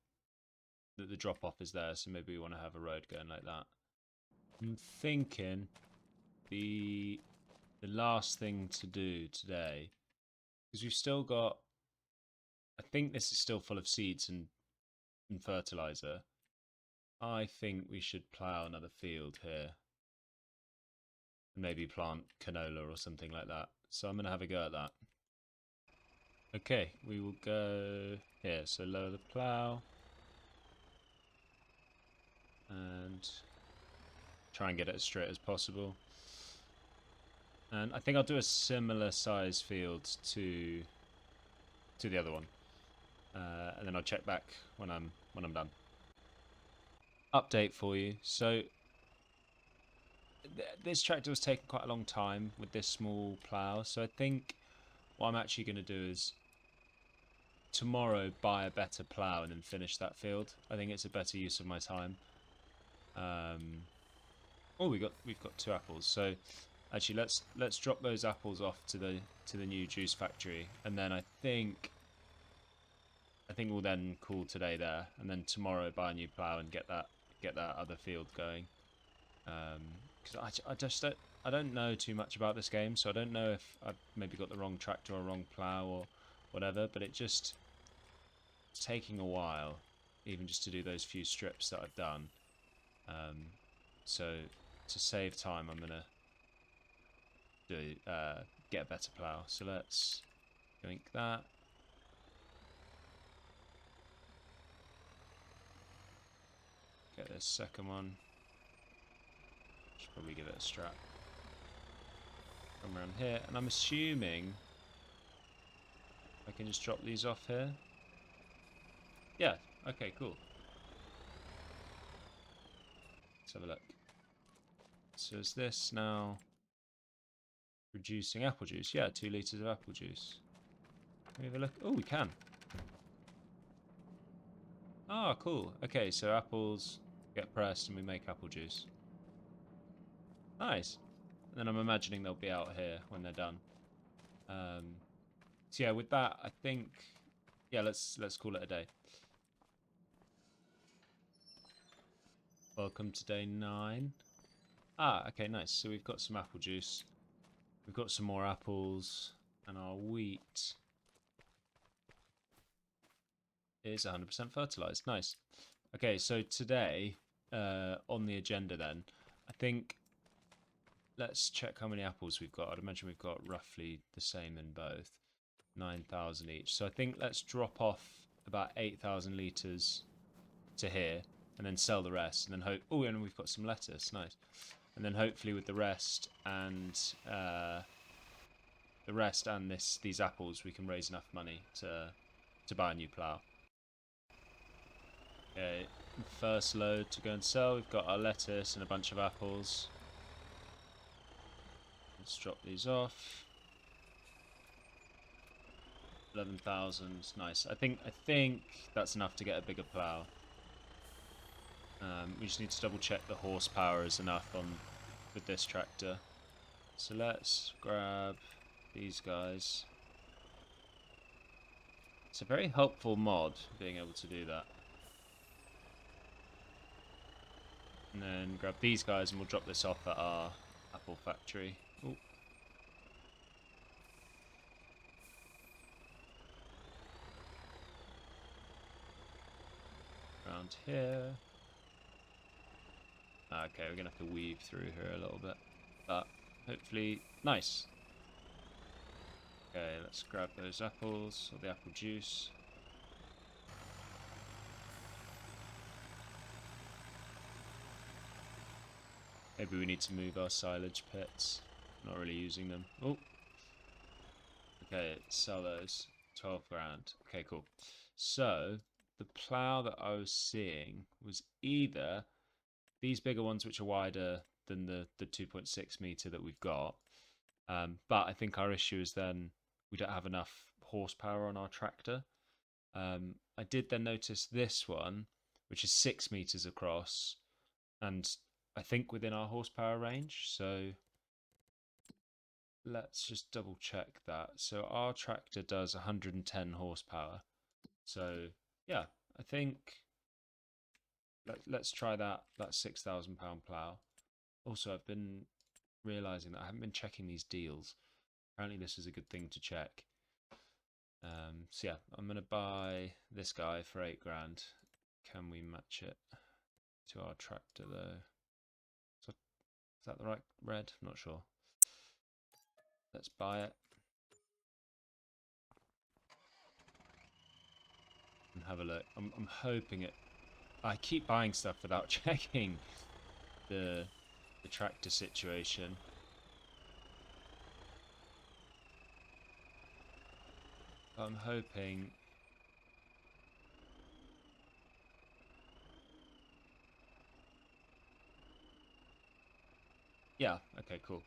that the drop off is there. So maybe we want to have a road going like that. I'm thinking the last thing to do today, because we've still got, I think this is still full of seeds and fertilizer. I think we should plough another field here and maybe plant canola or something like that. So I'm going to have a go at that. Okay, we will go here. So lower the plough and try and get it as straight as possible. And I think I'll do a similar size field to the other one, and then I'll check back when I'm done. Update for you. So this tractor was taking quite a long time with this small plough. So I think what I'm actually going to do is tomorrow buy a better plough and then finish that field. I think it's a better use of my time. Oh, we've got 2 apples. So actually, let's drop those apples off to the new juice factory, and then I think we'll then call today there, and then tomorrow buy a new plough and get that other field going. Because I don't know too much about this game, so I don't know if I've maybe got the wrong tractor or wrong plough or whatever. But it's taking a while, even just to do those few strips that I've done. So to save time, I'm gonna get a better plough. So let's link that. Get this second one. Should probably give it a strap. Come around here, and I'm assuming I can just drop these off here. Yeah. Okay. Cool. Let's have a look. So is this now producing apple juice? Yeah, 2 litres of apple juice. Can we have a look? Oh, we can. Ah, cool. Okay, so apples get pressed and we make apple juice. Nice. And then I'm imagining they'll be out here when they're done. So yeah, with that, I think, yeah, let's call it a day. Welcome to day 9. Ah, okay, nice. So we've got some apple juice. We've got some more apples, and our wheat is 100% fertilized. Nice. Okay, so today, on the agenda then, I think let's check how many apples we've got. I'd imagine we've got roughly the same in both. 9,000 each. So I think let's drop off about 8,000 litres to here and then sell the rest and then hope... Oh, and we've got some lettuce. Nice. And then hopefully with the rest and these apples, we can raise enough money to buy a new plough. Okay, first load to go and sell. We've got our lettuce and a bunch of apples. Let's drop these off. 11,000, nice. I think that's enough to get a bigger plough. We just need to double check the horsepower is enough with this tractor. So let's grab these guys. It's a very helpful mod, being able to do that. And then grab these guys and we'll drop this off at our apple factory. Ooh. Around here. Okay, we're gonna have to weave through here a little bit, but hopefully, nice. Okay, let's grab those apples, or the apple juice. Maybe we need to move our silage pits. Not really using them. Oh. Okay, sell those. 12 grand. Okay, cool. So, the plough that I was seeing was either these bigger ones, which are wider than the 2.6 meter that we've got. But I think our issue is then we don't have enough horsepower on our tractor. I did then notice this one, which is 6 meters across, and I think, within our horsepower range. So let's just double check that. So our tractor does 110 horsepower. So yeah, I think let's try that. That's £6,000 plough. Also, I've been realizing that I haven't been checking these deals. Apparently, this is a good thing to check. So yeah, I'm gonna buy this guy for 8 grand. Can we match it to our tractor though? So, is that the right red? I'm not sure. Let's buy it and have a look. I'm hoping it. I keep buying stuff without checking the tractor situation. I'm hoping. Yeah. Okay. Cool.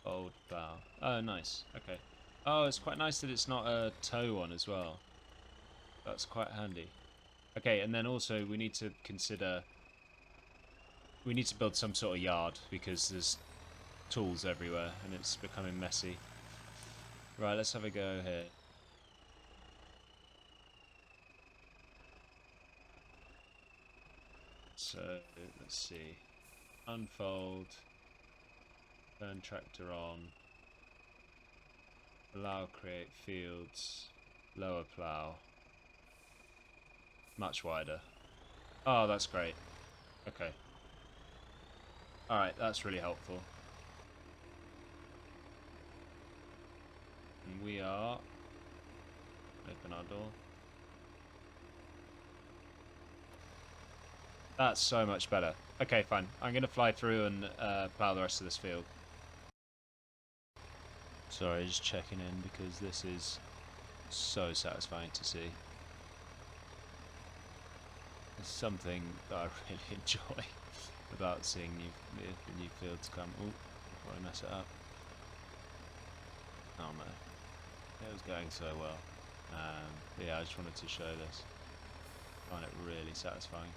Old plough. Oh, nice. Okay. Oh, it's quite nice that it's not a tow one as well. That's quite handy. Okay, and then also we need to consider. We need to build some sort of yard because there's tools everywhere and it's becoming messy. Right, let's have a go here. So, let's see. Unfold. Turn tractor on. Allow create fields. Lower plough. Much wider. Oh, that's great. Okay. Alright, that's really helpful. And we are... Open our door. That's so much better. Okay, fine. I'm going to fly through and plough the rest of this field. Sorry, just checking in because this is so satisfying to see. There's something that I really enjoy about seeing the new fields come. Oh, before I mess it up. Oh no. It was going so well. But yeah, I just wanted to show this. I find it really satisfying.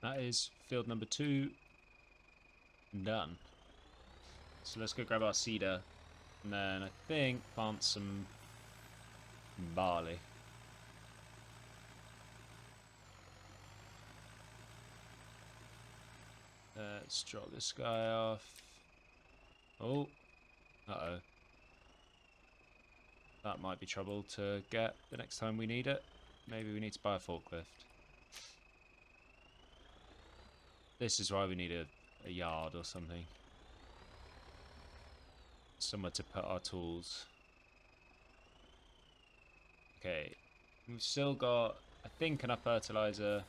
That is field number 2 done. So let's go grab our cedar and then I think plant some barley. Let's drop this guy off. Oh, uh-oh. That might be trouble to get the next time we need it. Maybe we need to buy a forklift. This is why we need a yard or something. Somewhere to put our tools. Okay, we've still got, I think, enough fertilizer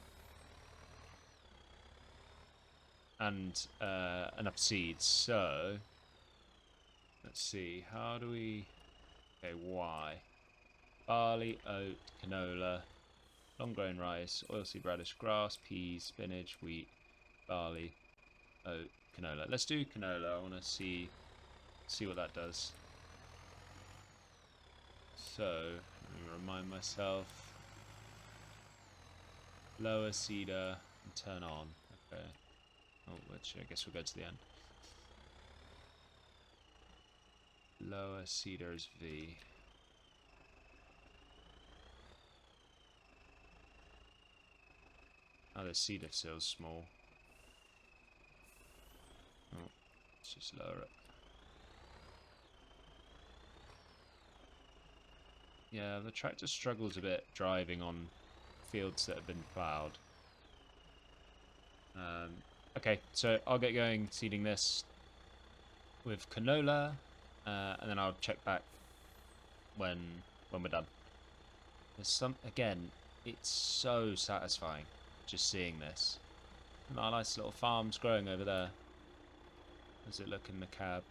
and enough seeds. So, let's see, how do we... Okay, why? Barley, oat, canola, long-grain rice, oilseed radish, grass, peas, spinach, wheat, barley, oat, canola. Let's do canola. I want to see what that does. So, let me remind myself. Lower cedar and turn on. Okay. Oh, which I guess we'll go to the end. Lower cedar is V. Oh, the cedar feels small. Oh, let's just lower it. Yeah, the tractor struggles a bit driving on fields that have been ploughed. Okay, so I'll get going seeding this with canola, and then I'll check back when we're done. There's some, again, it's so satisfying just seeing this. And our nice little farm's growing over there. Does it look in the cab?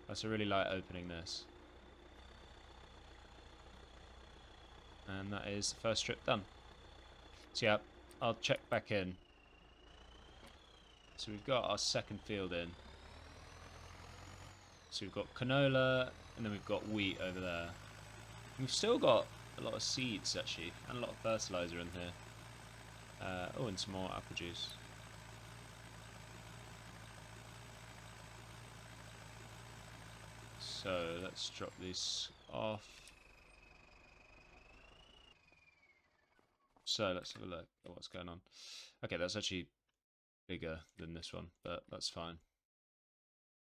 That's a really light opening this. And that is the first strip done. So yeah, I'll check back in. So we've got our second field in. So we've got canola, and then we've got wheat over there. We've still got a lot of seeds, actually, and a lot of fertilizer in here. Oh, and some more apple juice. So let's drop these off. So let's have a look at what's going on. Okay, that's actually bigger than this one, but that's fine.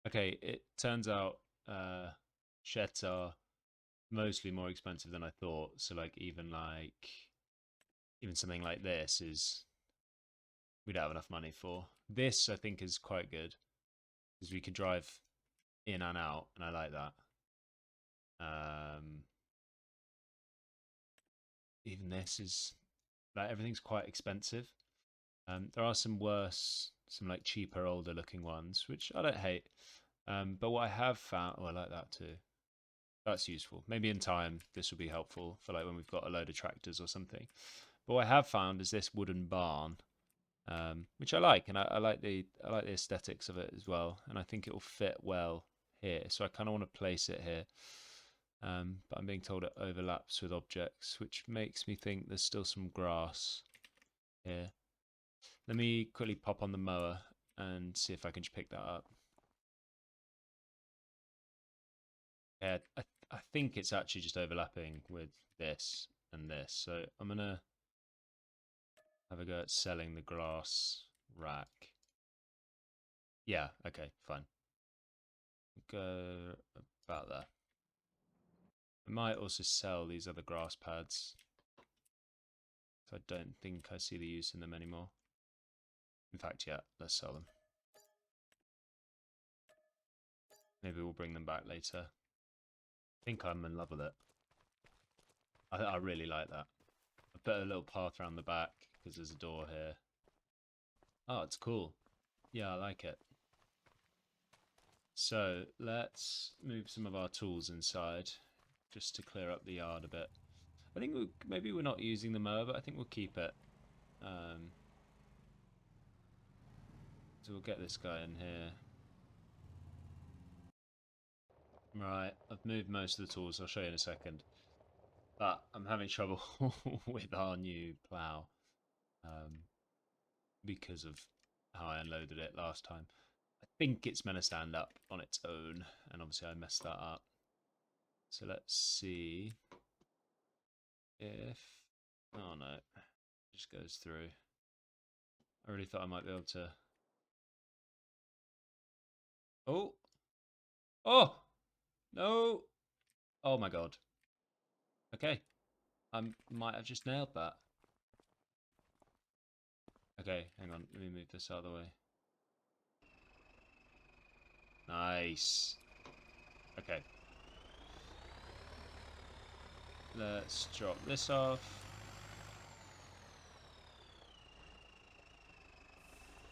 Okay, it turns out sheds are mostly more expensive than I thought. So like even something like this is we don't have enough money for. This I think is quite good because we could drive in and out, and I like that. Um, Even this is like everything's quite expensive. There are some worse, some like cheaper, older looking ones, which I don't hate. But what I have found, oh, I like that too. That's useful. Maybe in time this will be helpful for like when we've got a load of tractors or something. But what I have found is this wooden barn, which I like, and I like the aesthetics of it as well, and I think it will fit well here. So I kind of want to place it here. But I'm being told it overlaps with objects, which makes me think there's still some grass here. Let me quickly pop on the mower and see if I can just pick that up. Yeah, I think it's actually just overlapping with this and this. So I'm going to have a go at selling the grass rack. Yeah, okay, fine. Go about that. I might also sell these other grass pads. I don't think I see the use in them anymore. In fact, yeah, let's sell them. Maybe we'll bring them back later. I think I'm in love with it. I really like that. I put a little path around the back because there's a door here. Oh, it's cool. Yeah, I like it. So let's move some of our tools inside just to clear up the yard a bit. I think maybe we're not using the mower, but I think we'll keep it. So we'll get this guy in here. Right, I've moved most of the tools. I'll show you in a second. But I'm having trouble with our new plough because of how I unloaded it last time. I think it's meant to stand up on its own, and obviously I messed that up. So let's see if... Oh no, it just goes through. I really thought I might be able to... Oh! Oh! No! Oh my god. Okay. I might have just nailed that. Okay, hang on. Let me move this out of the way. Nice. Okay. Let's drop this off.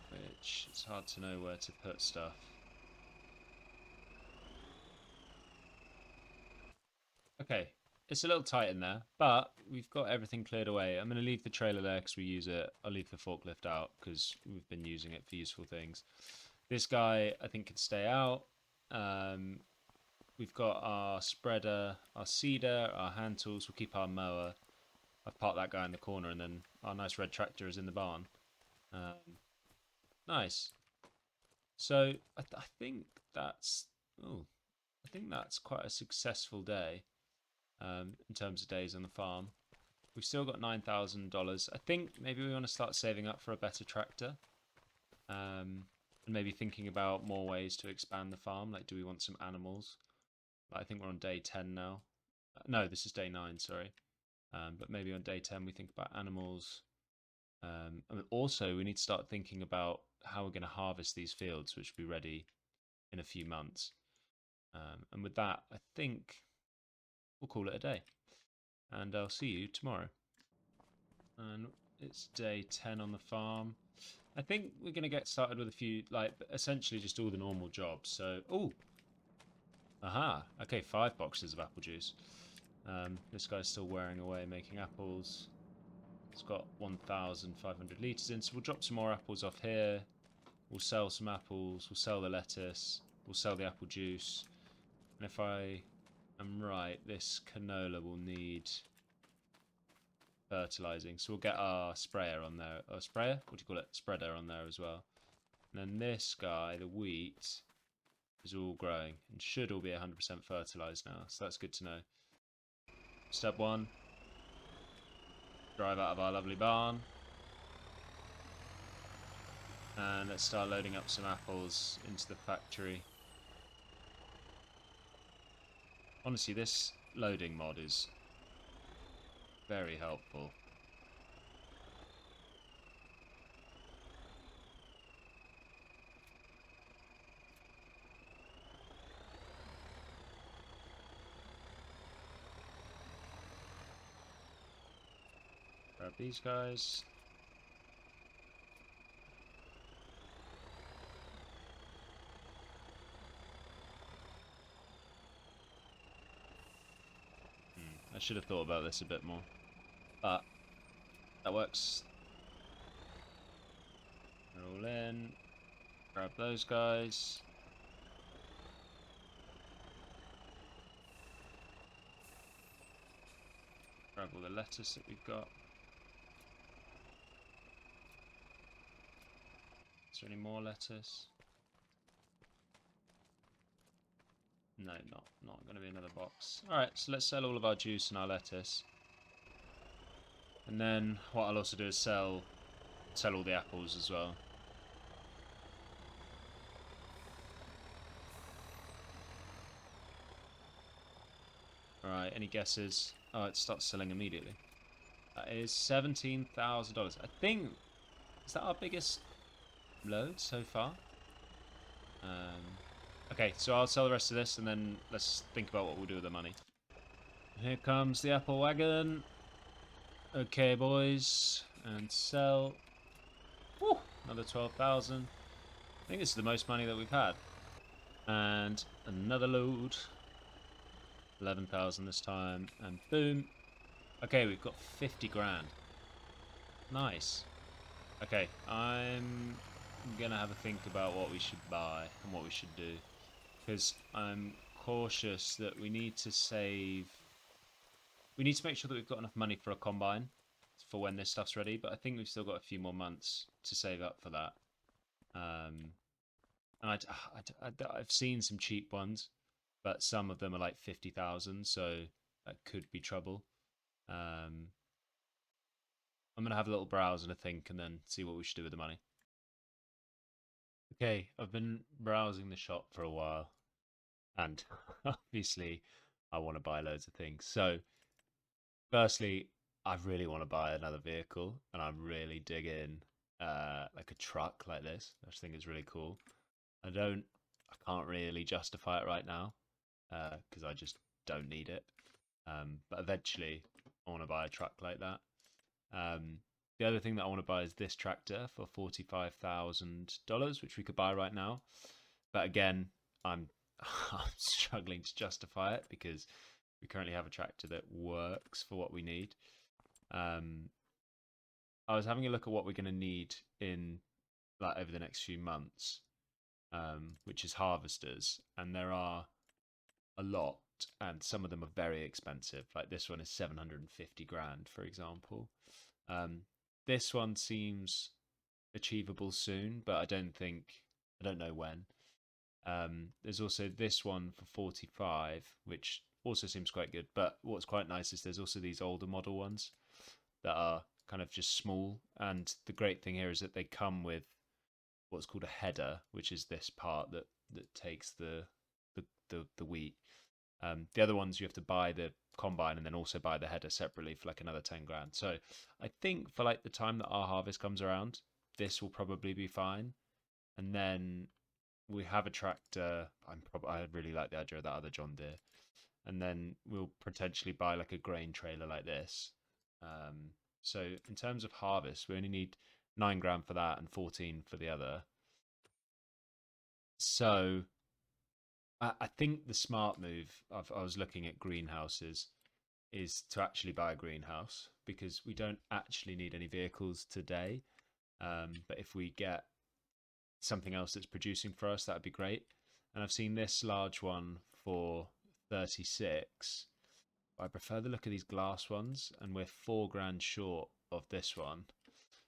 Which it's hard to know where to put stuff. Okay, it's a little tight in there, but we've got everything cleared away. I'm going to leave the trailer there because we use it. I'll leave the forklift out because we've been using it for useful things. This guy, I think, can stay out. We've got our spreader, our seeder, our hand tools. We'll keep our mower. I've parked that guy in the corner, and then our nice red tractor is in the barn. Nice. So I think that's I think that's quite a successful day in terms of days on the farm. We've still got $9,000. I think maybe we want to start saving up for a better tractor, and maybe thinking about more ways to expand the farm. Like, do we want some animals? I think we're on day 10 now. No, this is day 9. Sorry. But maybe on day 10 we think about animals. And also, we need to start thinking about how we're going to harvest these fields, which will be ready in a few months. And with that, I think we'll call it a day. And I'll see you tomorrow. And it's day 10 on the farm. I think we're going to get started with a few, like, essentially just all the normal jobs. So, oh, aha, okay, 5 boxes of apple juice. This guy's still wearing away making apples. It's got 1,500 litres in, so we'll drop some more apples off here. We'll sell some apples, we'll sell the lettuce, we'll sell the apple juice. And if I I'm right, this canola will need fertilizing, so we'll get our sprayer on there. Or sprayer? What do you call it? Spreader on there as well. And then this guy, the wheat, is all growing and should all be 100% fertilized now, so that's good to know. Step 1, drive out of our lovely barn. And let's start loading up some apples into the factory. Honestly, this loading mod is very helpful. Grab these guys. I should have thought about this a bit more, but that works. They're all in. Grab those guys. Grab all the lettuce that we've got. Is there any more lettuce? No, not going to be another box. Alright, so let's sell all of our juice and our lettuce. And then what I'll also do is sell all the apples as well. Alright, any guesses? Oh, it starts selling immediately. That is $17,000. I think, is that our biggest load so far? Okay, so I'll sell the rest of this and then let's think about what we'll do with the money. Here comes the apple wagon. Okay, boys, and sell. Woo, another 12,000. I think this is the most money that we've had. And another load. 11,000 this time, and boom. Okay, we've got 50 grand. Nice. Okay, I'm gonna have a think about what we should buy and what we should do, because I'm cautious that we need to save. We need to make sure that we've got enough money for a combine for when this stuff's ready, but I think we've still got a few more months to save up for that. And I've seen some cheap ones, but some of them are like 50,000, so that could be trouble. I'm gonna have a little browse and a think, and then see what we should do with the money. Okay, I've been browsing the shop for a while, and obviously I want to buy loads of things. So, firstly, I really want to buy another vehicle, and I'm really digging like a truck like this. I just think it's really cool. I can't really justify it right now because I just don't need it. But eventually, I want to buy a truck like that. The other thing that I want to buy is this tractor for $45,000, which we could buy right now. But again, I'm struggling to justify it because we currently have a tractor that works for what we need. I was having a look at what we're going to need in like over the next few months, which is harvesters, and there are a lot, and some of them are very expensive. Like this one is 750 grand, for example. This one seems achievable soon, but I don't know when. There's also this one for 45, which also seems quite good. But what's quite nice is there's also these older model ones that are kind of just small. And the great thing here is that they come with what's called a header, which is this part that takes the wheat. The other ones you have to buy the combine and then also buy the header separately for like another 10 grand. So I think for like the time that our harvest comes around, this will probably be fine. And then we have a tractor. I really like the idea of that other John Deere. And then we'll potentially buy like a grain trailer like this. So in terms of harvest, we only need 9 grand for that and 14 for the other. So I think the smart move, I was looking at greenhouses, is to actually buy a greenhouse because we don't actually need any vehicles today. But if we get something else that's producing for us, that would be great. And I've seen this large one for 36. I prefer the look of these glass ones, and we're 4 grand short of this one.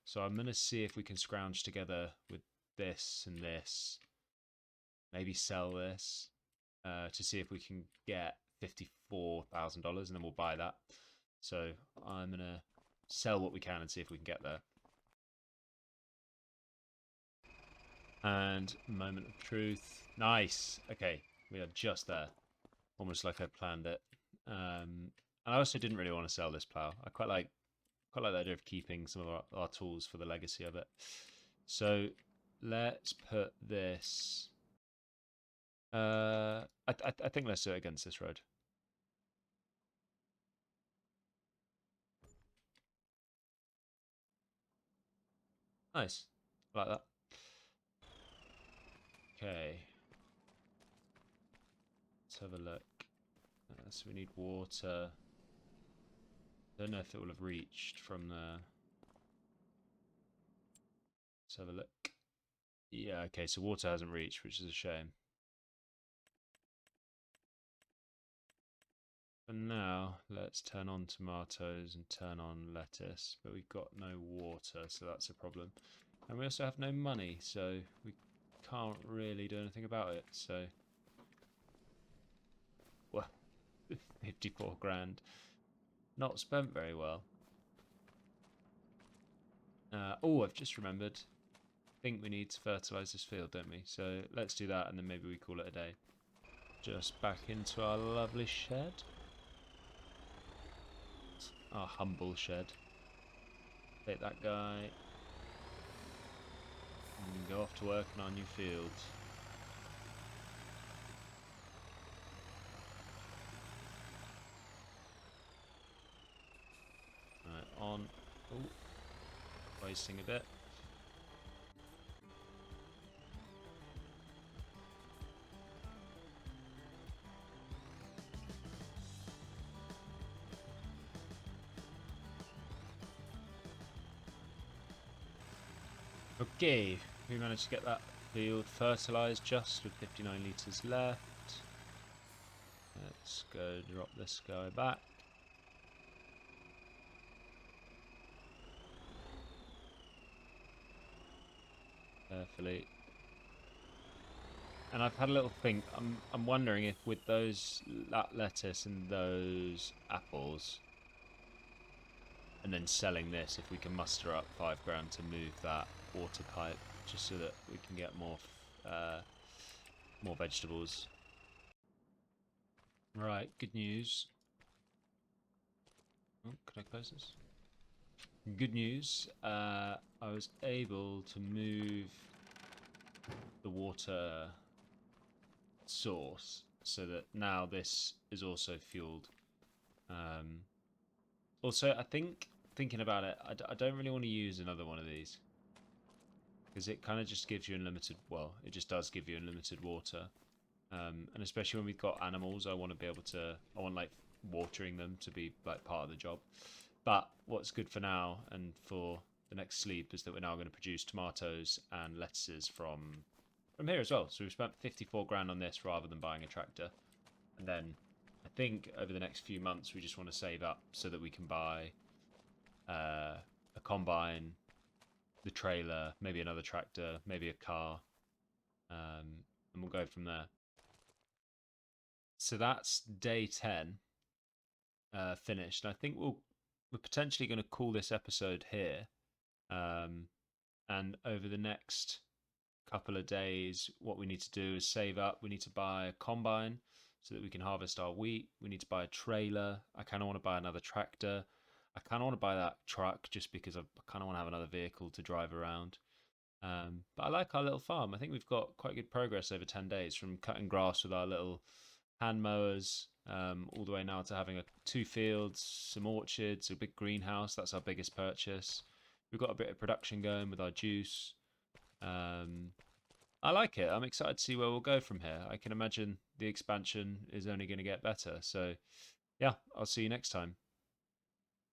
So I'm going to see if we can scrounge together with this and this. Maybe sell this to see if we can get $54,000, and then we'll buy that. So I'm going to sell what we can and see if we can get there. And moment of truth. Nice. Okay, we are just there. Almost like I planned it. And I also didn't really want to sell this plow. I quite like the idea of keeping some of our tools for the legacy of it. So let's put this. I think let's do it against this road. Nice. I like that. Okay. Let's have a look. So we need water. Don't know if it will have reached from there. Let's have a look. Yeah, okay, so water hasn't reached, which is a shame. For now, let's turn on tomatoes and turn on lettuce, but we've got no water, so that's a problem. And we also have no money, so we can't really do anything about it, so... Well, 54 grand. Not spent very well. Oh, I've just remembered. I think we need to fertilise this field, don't we? So let's do that, and then maybe we call it a day. Just back into our lovely shed. Our humble shed. Take that guy. And go off to work on our new field. Right, on. Oh, wasting a bit. Okay, we managed to get that field fertilised just with 59 litres left. Let's go drop this guy back. Carefully. And I've had a little think. I'm wondering if with that lettuce and those apples, and then selling this, if we can muster up 5 grand to move that water pipe, just so that we can get more vegetables. Right, good news. Oh, can I close this? Good news. I was able to move the water source so that now this is also fueled. Also, I think, thinking about it, I don't really want to use another one of these. Because it kind of just gives you unlimited, well, it just does give you unlimited water. And especially when we've got animals, I want to be able to, I want like watering them to be like part of the job. But what's good for now and for the next sleep is that we're now going to produce tomatoes and lettuces from here as well. So we've spent 54 grand on this rather than buying a tractor. And then I think over the next few months we just want to save up so that we can buy a combine, the trailer, maybe another tractor, maybe a car, and we'll go from there. So that's day 10 finished. And I think we're potentially going to call this episode here. And over the next couple of days, what we need to do is save up. We need to buy a combine so that we can harvest our wheat. We need to buy a trailer. I kind of want to buy another tractor. I kind of want to buy that truck just because I kind of want to have another vehicle to drive around. But I like our little farm. I think we've got quite good progress over 10 days from cutting grass with our little hand mowers all the way now to having 2 fields, some orchards, a big greenhouse. That's our biggest purchase. We've got a bit of production going with our juice. I like it. I'm excited to see where we'll go from here. I can imagine the expansion is only going to get better. So, yeah, I'll see you next time.